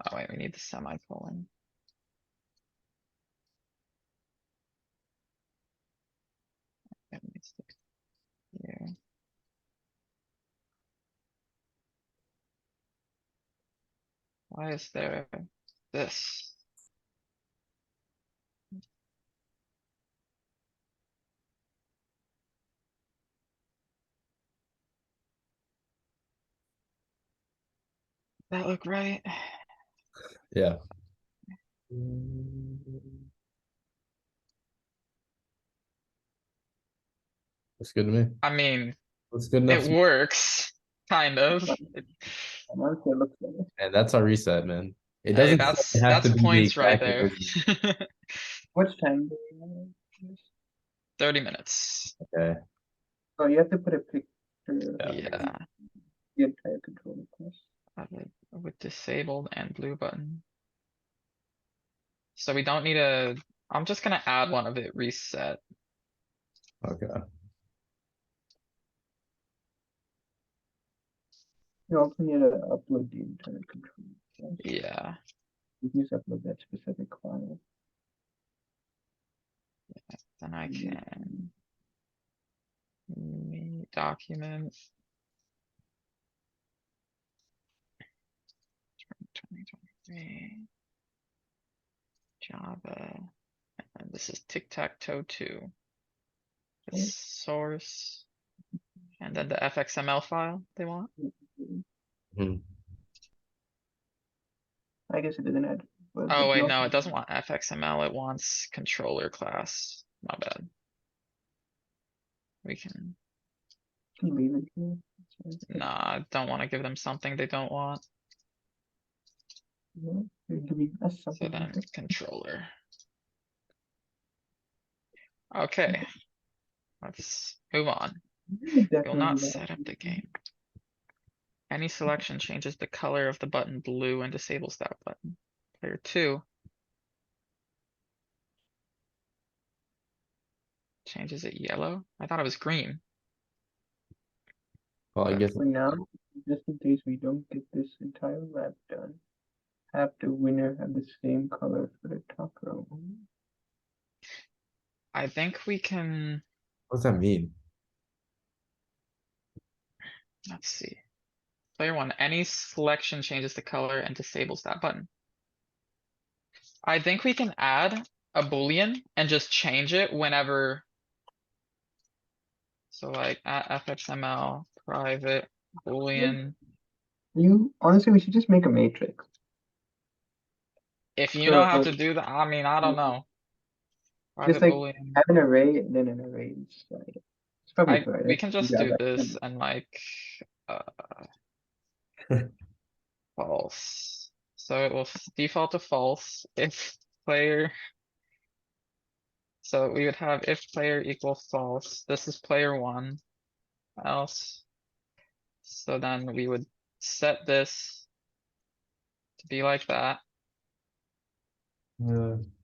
Oh wait, we need the semicolon. That needs to be here. Why is there this? That look right? yeah. That's good to me. I mean, That's good enough. it works, kind of. Honestly, it looks better. And that's our reset, man. It Hey, doesn't have to be the points right exact there. version. What time do we have this? 30 minutes. Okay. Oh, you have to put a picture Yeah. of Yeah, the entire controller plus. with disabled and blue button. So we don't need I'm just gonna add one of it reset. Okay. You also need to upload the entire controller plus. Yeah, You can just upload that specific file. then I can. Document. 2023. Java. And this is tic-tac-toe 2. The Okay. source. And then the FXML file they want. Hmm. I guess it doesn't add. But Oh you wait, also- no, it doesn't want FXML, it wants controller class. My bad. We can, can leave it here. It's fine. nah, don't wanna give them something they don't want. Yeah, it can be that's So something. then controller. Okay. Let's move on. Will Definitely not do that. set up the game. Any selection changes the color of the button blue and disables that button. Player 2. Changes it yellow? I thought it was green. Well, I guess For now, just in case we don't get this entire lap done, have the winner have the same color for the top row. I think we can, what does that mean? let's see. Player 1, any selection changes the color and disables that button. I think we can add a boolean and just change it whenever. So like at fxml private boolean. You honestly, we should just make a matrix. If you know how So- to do that, I mean, I don't know. Just Private like Boolean. have an array and then an array inside. It's probably right. We can just Yeah, do that- this and like, uh. False. So it will default to false if player. So we would have if player equals false. This is player one. Else. So then we would set this to be like that,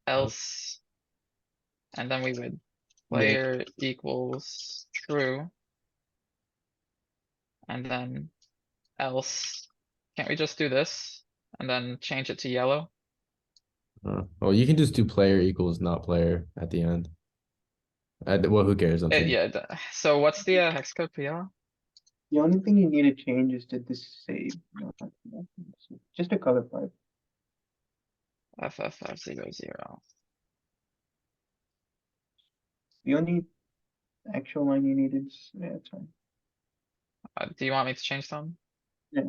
else. And then we would player equals true. And then else. Can't we just do this and then change it to yellow? Well, you can just do player equals not player at the end. Well, who cares? I'm saying. Yeah, so what's the hex code PR? The only thing you need to change is to this save. Just a color part. FF500. The only actual line you need is, yeah, it's fine. Do you want me to change them? Yeah.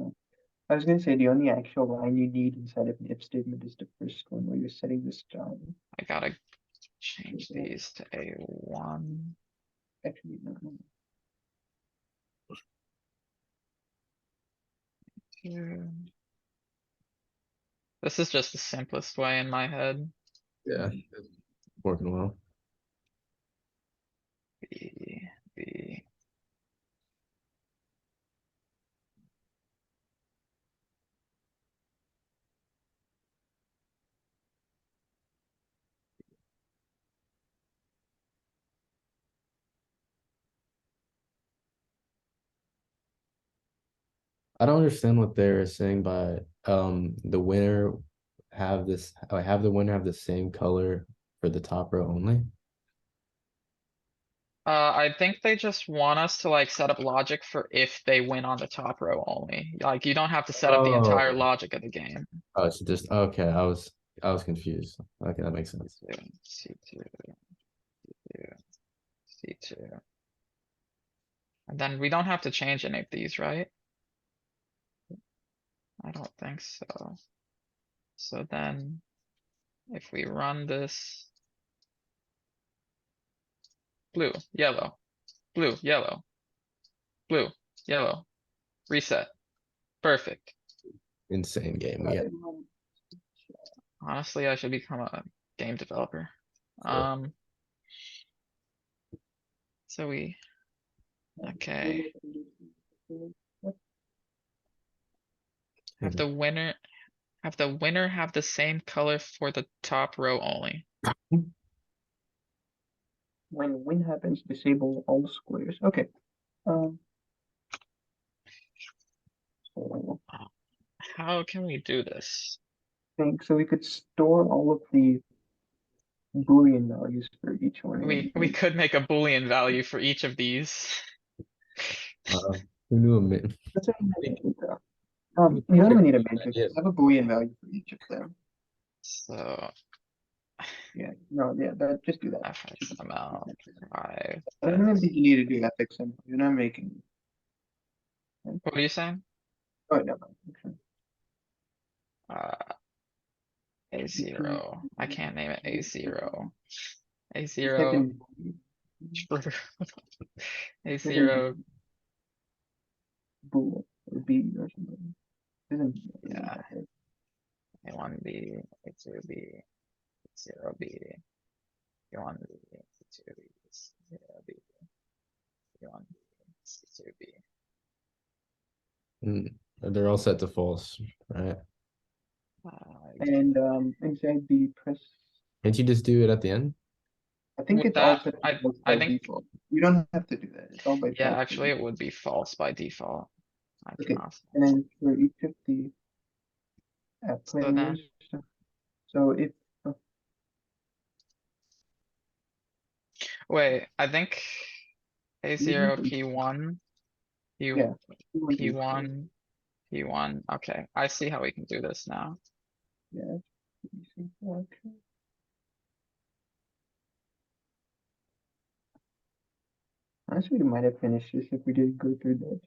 I was gonna say the only actual line you need inside of an if statement is the first one where you're setting this down. I gotta change these to A1. Actually, no. Here. This is just the simplest way in my head. Yeah, working well. B. I don't understand what they're saying by the winner have this. Have the winner have the same color for the top row only. I think they just want us to like set up logic for if they win on the top row only. Like you don't have to set up the entire Oh. logic of the game. Oh, so just okay. I was confused. Okay, that makes sense. C2, C2, C2. And then we don't have to change any of these, right? I don't think so. So then if we run this. Blue, yellow, blue, yellow, blue, yellow, reset. Perfect. Insane game. We got Honestly, I should become a game developer. Sure. So okay, have the winner have the same color for the top row only. When win happens, disable all squares. Okay. So How can we do this? I think so we could store all of the Boolean values for each one. We could make a Boolean value for each of these. Who knew a min? That's what I think. You don't even need a matrix. Just have a Boolean value for each of them. So Yeah, no, yeah, just do that. FXML 5. I don't even think you need to do FXML. You're not making. What are you saying? Oh, no. Okay. A0. I can't name it A0. Just type A0. in True. A0. bool or B or something. Yeah. A1B, A2B, A0B, A1B, A2B, A0B, A1B, A2B. They're all set to false, right? And inside the press, Can't you just do it at the end? I think With it's all that, set to I- false I by think- default. You don't have to do that. It's all by Yeah, default. actually, it would be false by default. I Okay, can also- And then for each of the So then- players, so if Wait, I think A0, P1, Yeah. P1, P1. Okay, I see how we can do this now. Yeah. Okay. Honestly, we might have finished this if we didn't go through that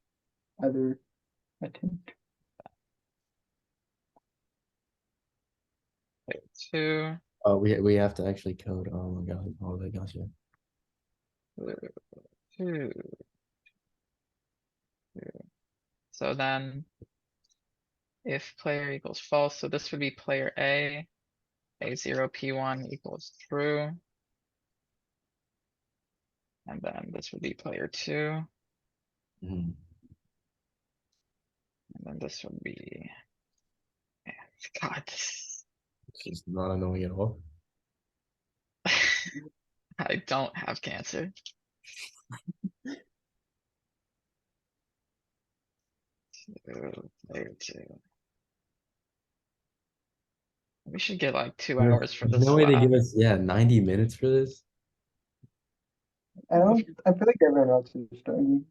other attempt. two, We have to actually code. Oh my god. Oh, I got you. two. So then. If player equals false, so this would be player A0 P1 equals true. And then this would be player two, Mhm. and then this would be. God, this- It's just not annoying at all. I don't have cancer. Player two. We should get like 2 hours for There's this no way they lab. give us 90 minutes for this. I don't, I feel like everyone else is struggling.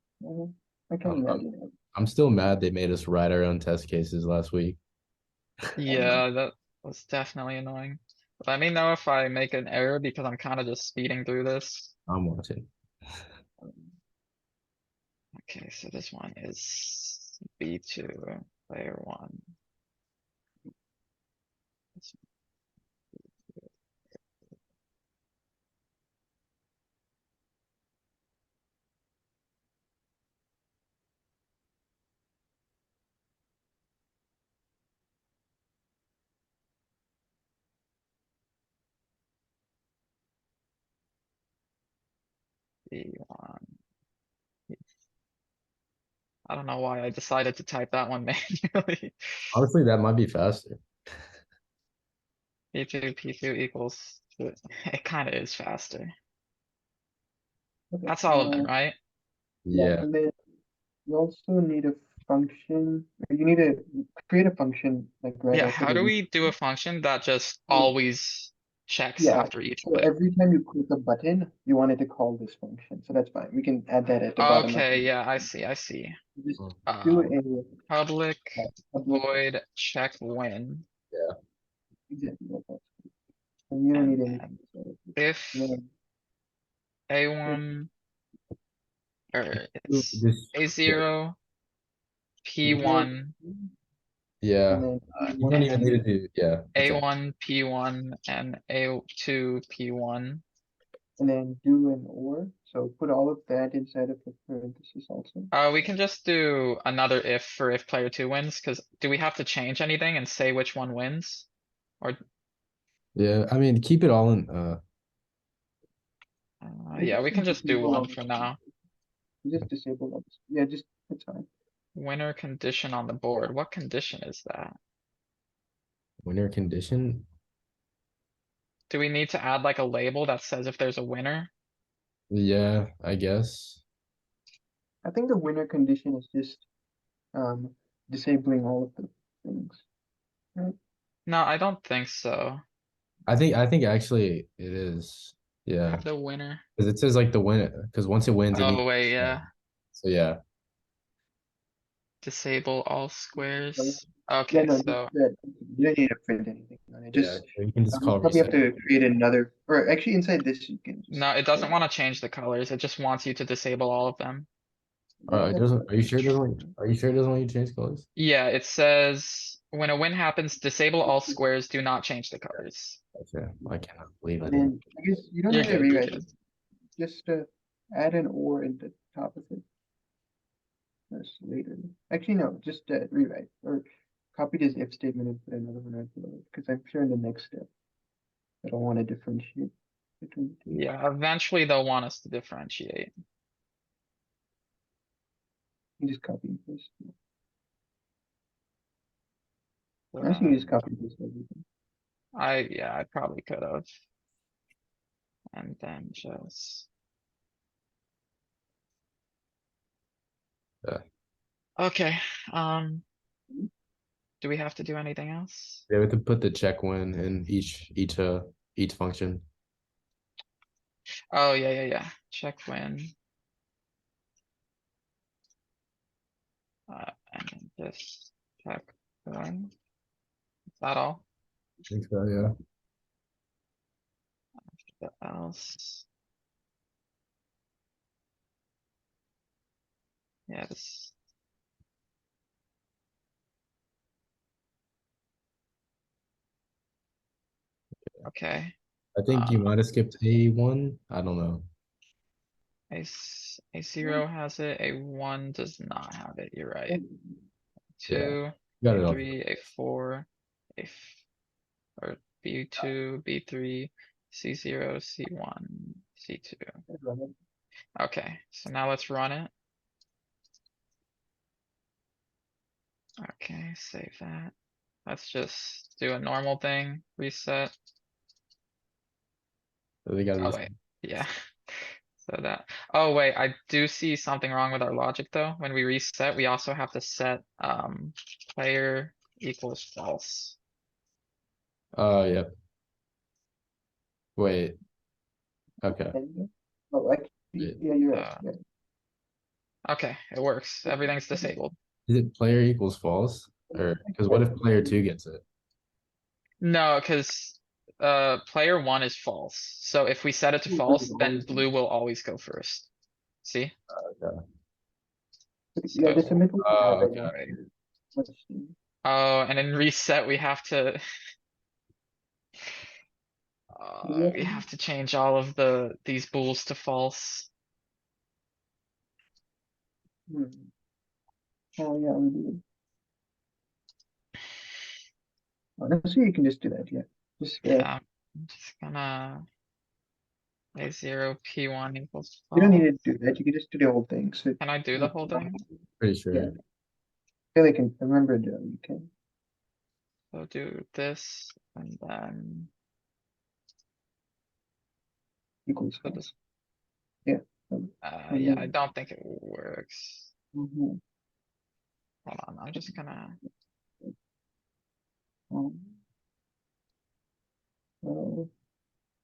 I can't Um, imagine it. I'm still mad they made us write our own test cases last week. Yeah, that was definitely annoying. Let me know if I make an error because I'm kind of just speeding through this. I'm watching. Okay, so this one is B2, player one. B1. I don't know why I decided to type that one manually. Honestly, that might be faster. P2, P2 equals, it kind of is faster. Okay, That's all of them, right? yeah, Yeah. and then you also need a function, or you need to create a function like right Yeah, after how the. do we do a function that just Mm. always checks Yeah, after each so way? every time you click a button, you want it to call this function, so that's fine. We can add that at the bottom of Okay, it. yeah, I see, I see. Just Mm. do Public a void check win. exactly like that. And you don't And need then anything. So if you know, A1, or it's This, A0, P1, yeah. and then You don't even need to do, yeah. exactly. A1, P1, and A2, P1. and then do an or. So put all of that inside of the parentheses also. We can just do another if for if player two wins, because do we have to change anything and say which one wins? Or, Yeah, I mean, keep it all in, yeah, we can just do Disable one all for this. now. Just disable all this. Yeah, just it's fine. Winner condition on the board. What condition is that? winner condition. Do we need to add like a label that says if there's a winner? Yeah, I guess. I think the winner condition is just disabling all of the things. No, I don't think so. I think actually it is. Yeah. The winner. Because it says like the winner, because once it wins, it needs. Oh, wait, yeah. So yeah. Disable all squares. Yeah, Okay, no, so you don't need to print anything on it. Yeah, Just you can just you call probably have reset. to create another, or actually inside this you can just. no, it doesn't want to change the colors. It just wants you to disable all of them. Yeah, It that's doesn't. Are you fine. sure it doesn't? Are you sure it doesn't want you to change colors? Yeah, it says when a win happens, disable all squares, do not change the colors. Okay, I cannot believe I And didn't. then I guess you don't You're need to good, you're rewrite it. good. Just add an or in the top of it. That's later. Actually, no, just rewrite or copy this if statement and put another one right below it. Because I'm sure in the next step, I don't want to differentiate between the two. Yeah, eventually they'll want us to differentiate. You just copy and paste. So Honestly, you then just copy and paste everything. yeah, I probably could have. And then just. Yeah. Okay, do we have to do anything else? We have to put the check win in each function. Oh, yeah. Check win. And then just check win. Is that all? I think so, yeah. What else? Yeah, this. Okay, I think you Uh, might have skipped A1. I don't know. a zero has it, a one does not have it, you're right. Yeah, Two, got a it all. three, a four, or B2, B3, C0, C1, C2. Run it. Okay, so now let's run it. Okay, save that. Let's just do a normal thing, reset. They got Oh, wait, yeah. So that, oh wait, I do see something wrong with our logic though. When we reset, we also have to set, player equals false. Yep. Wait. Okay. And- Oh, actually, Wait. yeah, you're right, Uh, yeah. Okay, it works. Everything's disabled. Is it player equals false? Or because what if player 2 gets it? No, cuz player one is false. So if we set it to false, then blue will always go first. See? Okay. Yeah, the So, submit will have it. Okay. right. Let's see. Oh, and in reset, we have to, Yeah. we have to change all of these bools to false. Hmm. Oh, yeah, we do. Honestly, you can just do that, yeah. Just, Yeah, I'm just gonna a zero P1 equals you don't need false. to do that, you can just do the whole thing, so. Can I do the whole thing? Pretty sure. Yeah. I feel like I remember doing, you can. So do this and then Equals so false. this. Yeah. and Yeah, I then- don't think it works. Mhm. Hold on, I'm just gonna, Um, well,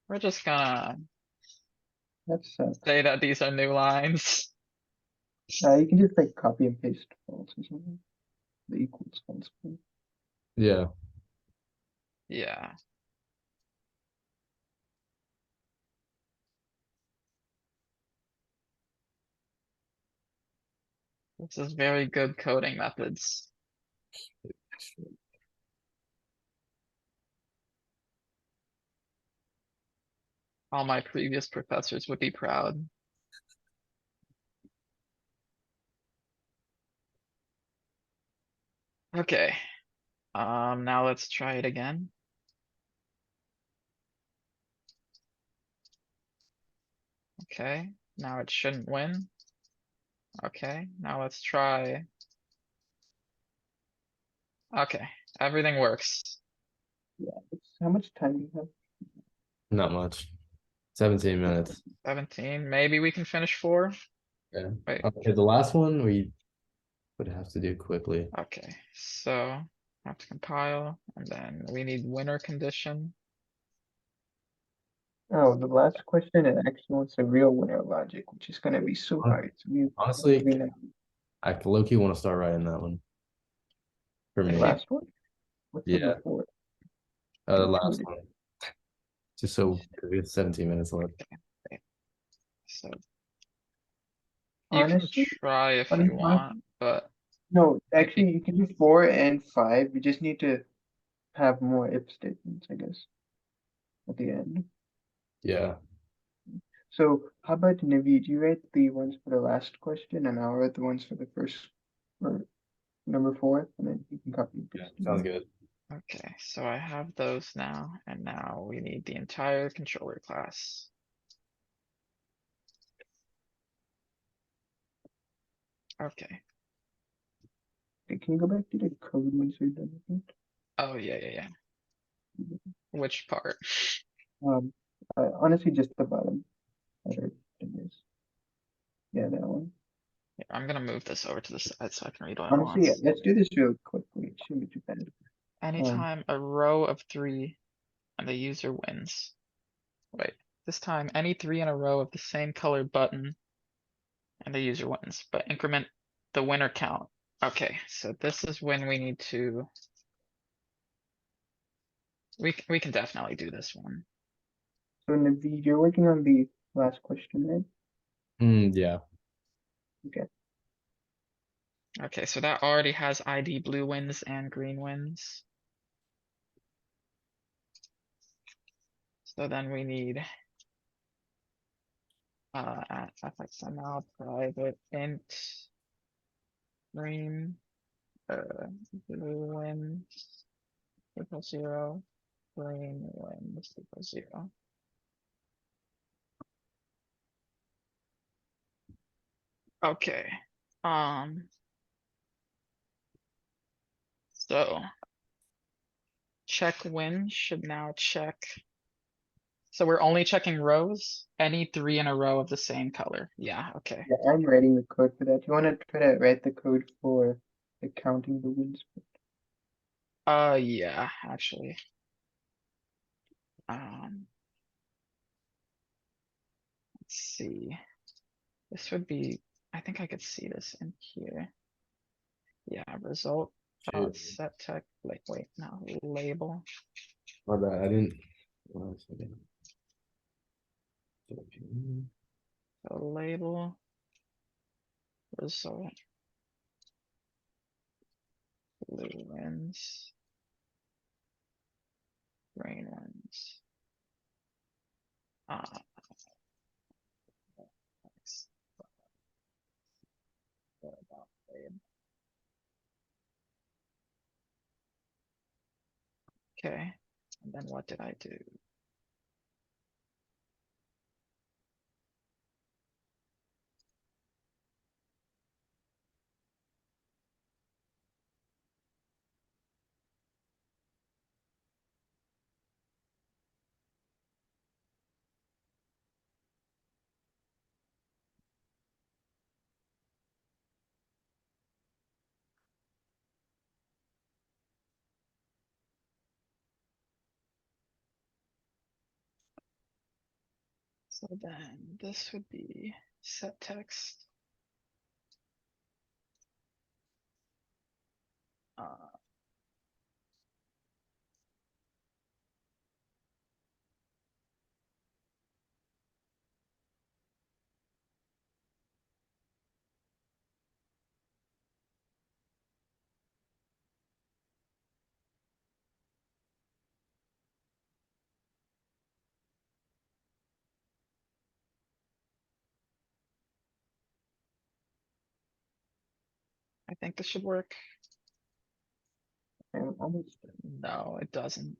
we're just gonna that sucks. say that these are new lines. You can just like copy and paste false or something. The equals false. Yeah. Yeah. This is very good coding methods. All my previous professors would be proud. Okay, now let's try it again. Okay, now it shouldn't win. Okay, now let's try. Okay, everything works. How much time do you have? Not much. 17 minutes. 17, maybe we can finish 4. Yeah. Wait, Okay, the last one we would have to do quickly. okay, so have to compile and then we need winner condition. Oh, the last question it actually wants a real winner logic, which is gonna be so Hon- hard. So we Honestly, we know I low-key want to start writing that one. For the me. last one. What's the Yeah. before? The Which last one? one. Just so, because we have 17 minutes left. So you can Honestly, try if on you my- want, but No, actually, you can do 4 and 5. You just need to have more if statements, I guess, at the end. Yeah. So how about Naveed? You write the ones for the last question, and I'll write the ones for the first or number 4, and then you can copy and Yeah, paste. sounds good. okay, so I have those now, and now we need the entire controller class. Okay, Okay, can you go back to the code once you're done with it? oh, yeah. Which part? Honestly, just the bottom. Other than this. Yeah, that one. Yeah, I'm gonna move this over to the side so I can read what I Honestly, yeah, want. let's do this real quickly. It shouldn't be too bad. Anytime a row of 3 and the user wins. Wait, this time any 3 in a row of the same color button and the user wins, but increment the winner count. Okay, so this is when we need to. We can definitely do this one. So Naveed, you're working on the last question, right? Yeah. Okay. Okay, so that already has ID blue wins and green wins. So then we need. At FXML private int. Green. Blue wins. Equals 0. Green wins equals 0. Okay, so. Check win should now check. So we're only checking rows, any 3 in a row of the same color. Yeah, okay. Yeah, I'm writing the code for that. You wanna try to write the code for the counting the wins? Yeah, actually. Um. Let's see. This would be, I think I could see this in here. Yeah, result, Shit, set tech, like, wait, no, label. my bad, I didn't. One second. So label. Result. Blue wins. Green wins. Thanks. What about label? Okay, and then what did I do? So then this would be set text. Uh, I think this should work. I'm almost done. No, it doesn't.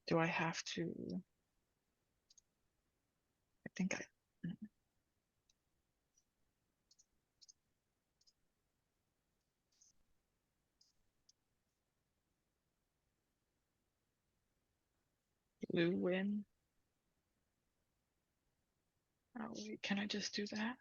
Do I have to? I think I. Blue win. Oh wait, can I just do that?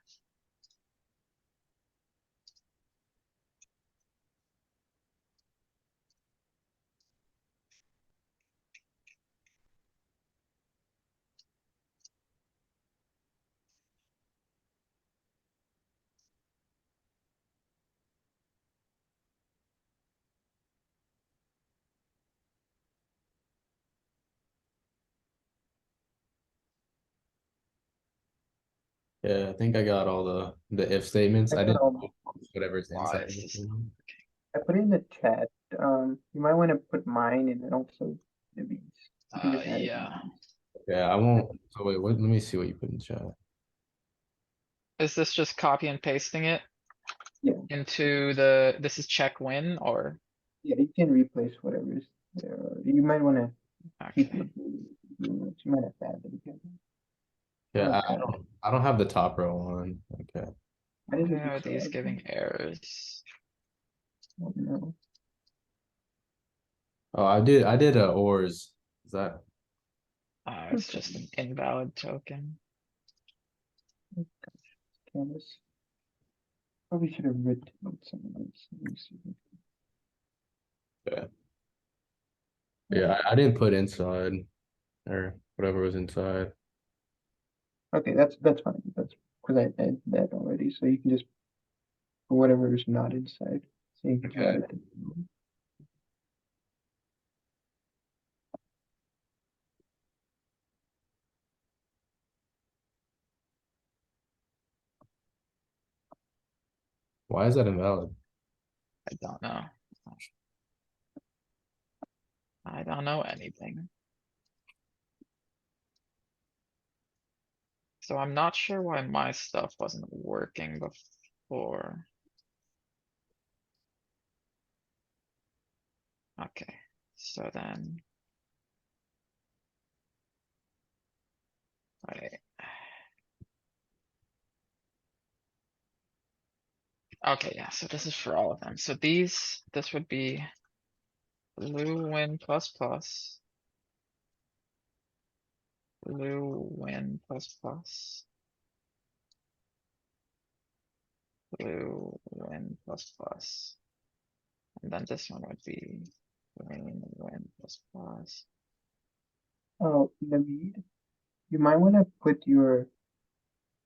Yeah, I think I got all the if statements. I I got didn't all know whatever's Why inside. is of this? it. I put it in the chat. You might want to put mine and then also maybe you can just add it. Yeah. Yeah, I won't. So wait, let me see what you put in chat. Is this just copy and pasting it? Yeah. Into this is check win or? Yeah, you can replace whatever is there. You might want to keep Okay, the blue notes. You might have to add them again. Yeah, Oh, I God. don't have the top row on. Okay. Why does why it look are so these ugly? giving errors? Oh, no. Oh, I did ors. Is that It's just an invalid token. Canvas. Probably should have written something else. Let me see. yeah. Yeah, I didn't put inside or whatever was inside. Okay, that's fine. That's because I did that already. So you can just put whatever is not inside. So you can Okay. write it. Why is that invalid? I don't know. I don't know anything. So I'm not sure why my stuff wasn't working before. Okay, so then. Right. Okay, yeah, so this is for all of them. So this would be blue win plus plus. Blue win plus plus. Blue win plus plus. And then this one would be green win plus plus. Oh, Naveed, you might wanna put your,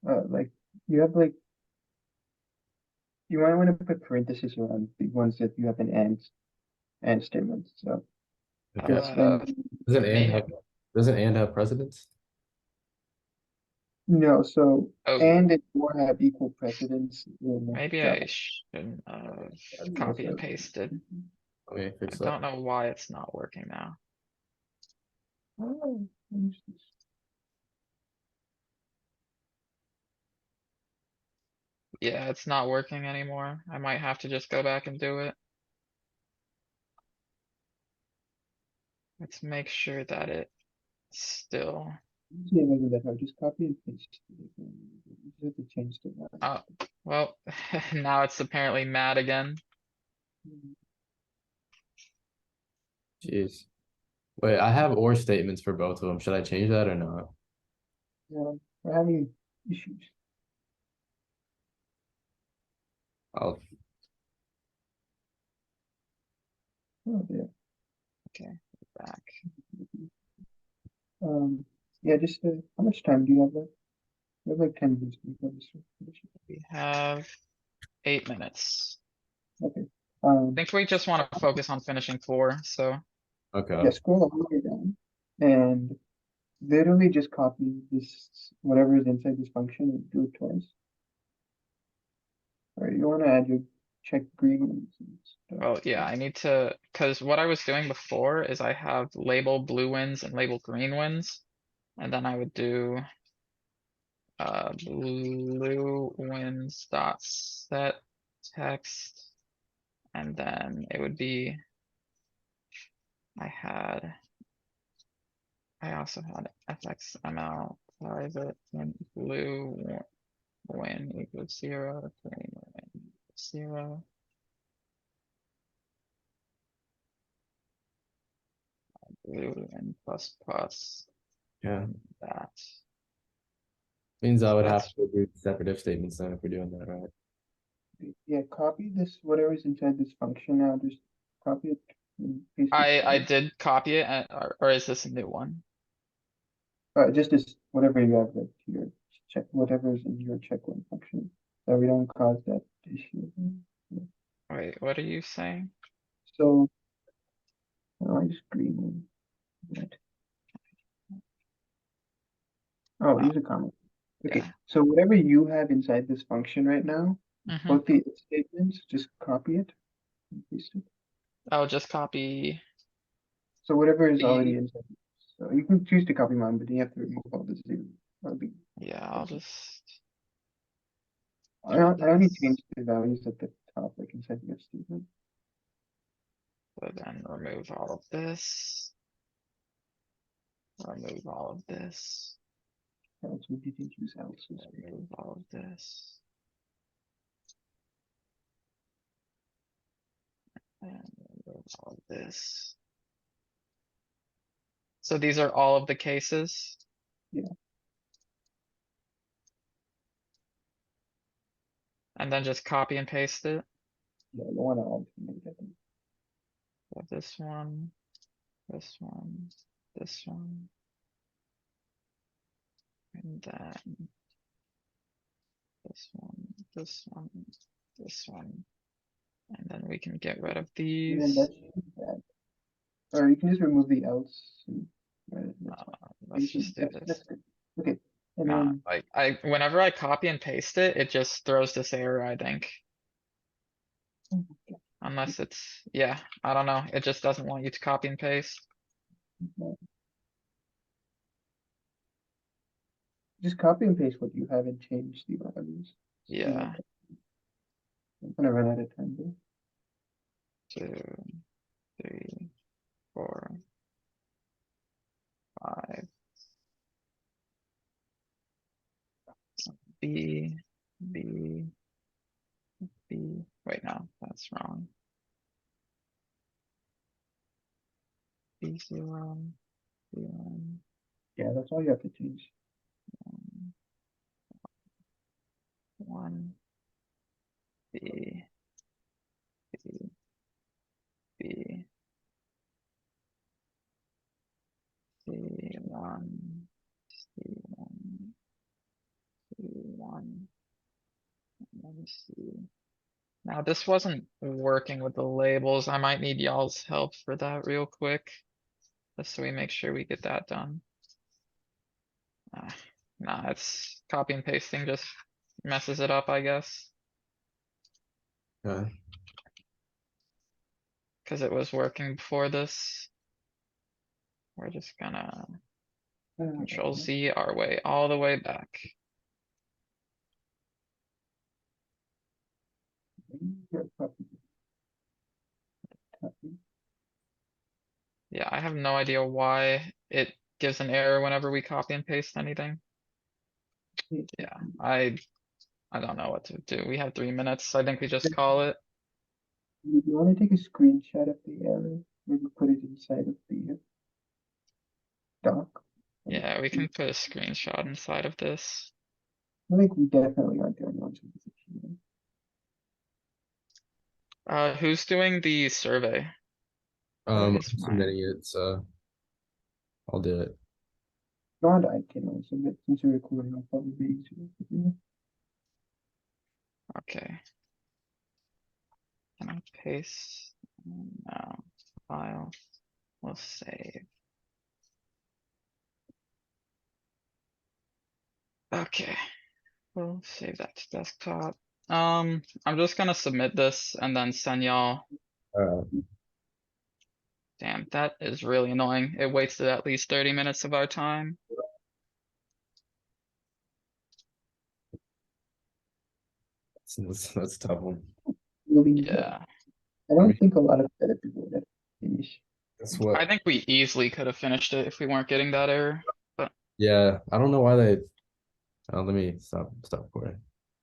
like, you have like. You might wanna put parentheses around the ones that you have an and statement, so. Okay. Because then, Doesn't and maybe- have, doesn't and have precedence? no, so, Oh, and it will have equal precedence in. maybe Java. I shouldn't copy and pasted. Let me I fix don't that. know why it's not working now. Oh, interesting. Yeah, it's not working anymore. I might have to just go back and do it. Let's make sure that it still, Yeah, maybe that I'll just copy and paste. You have to change the line. oh, well, now it's apparently mad again. Jeez. Wait, I have or statements for both of them. Should I change that or not? Yeah, we're having issues. I'll, Oh, yeah. Back. Yeah, just, how much time do you have left? We have like 10 minutes before this. We have 8 minutes. Okay, I think we just wanna focus on finishing 4, so. okay. yeah, scroll all the way down and literally just copy this, whatever is inside this function and do it twice. Alright, you wanna add your check green ones and stuff. Well, yeah, I need to, cuz what I was doing before is I have label blue wins and label green wins. And then I would do. Blue wins dot set text. And then it would be. I also had fxml private when blue win equals 0, green win equals 0. Blue and plus plus Yeah. that. Means I would have That's- to do separate if statements then if we're doing that, right? Yeah, copy this, whatever's inside this function now, just copy it. And paste it I twice. did copy it, or is this a new one? Just this, whatever you have, like your check, whatever is in your check one function, so we don't cause that issue. Wait, what are you saying? So. I just green one. Right. Oh, use a comment. Okay, Yeah. so whatever you have inside this function right now, Mhm. both the if statements, just copy it. And paste it. I'll just copy. So whatever is already The- inside. So you can choose to copy mine, but you have to remove all the zero. Yeah, I'll Okay. just. I only this. changed the values at the top, like inside the if statement. So then remove all of this. Remove all of this. Else we didn't use else. Remove all of this. And remove all of this. So these are all of the cases? Yeah. And then just copy and paste it. Yeah, you wanna alternate that. So this one, this one, this one. And then. This one, this one, this one. And then we can get rid of And these. then that's bad. Or you can just remove the else. And, that's fine. Let's You can- just do that's this. good. Okay, and Nah, then, like whenever I copy and paste it, it just throws this error, I think. Unless it's, yeah, I don't know. It just doesn't want you to copy and paste. Just copy and paste what you have and change the values. Yeah, I'm gonna run out of time though. 2, 3, 4, 5. B, B, B. Wait, no, that's wrong. B0, B1, Yeah, that's all you have to change. 1, B, B, B, C1, C1, C1. Let me see. Now, this wasn't working with the labels. I might need y'all's help for that real quick. Just so we make sure we get that done. Nah, it's copy and pasting just messes it up, I guess. Okay. Cause it was working before this. We're just gonna Control Z our way all the way back. Here, copy. Copy. Yeah, I have no idea why it gives an error whenever we copy and paste anything. Yeah, I don't know what to do. We have 3 minutes. I think we just call it. You wanna take a screenshot of the error, maybe put it inside of the doc? Yeah, we can put a screenshot inside of this. I think we definitely aren't the only ones with this issue. Who's doing the survey? Or I'm is mine? submitting it, so I'll do it. God, I can also, but since you're recording, I'll probably be easier to do. Okay. Can I paste? No. File. We'll save. Okay. We'll save that to desktop. I'm just gonna submit this and then send y'all. Damn, that is really annoying. It wasted at least 30 minutes of our time. That's a tough one. Really, Yeah, I don't think a lot of other people would have finished. That's what. I think we easily could have finished it if we weren't getting that error. Yeah, I don't know why they. Let me stop recording.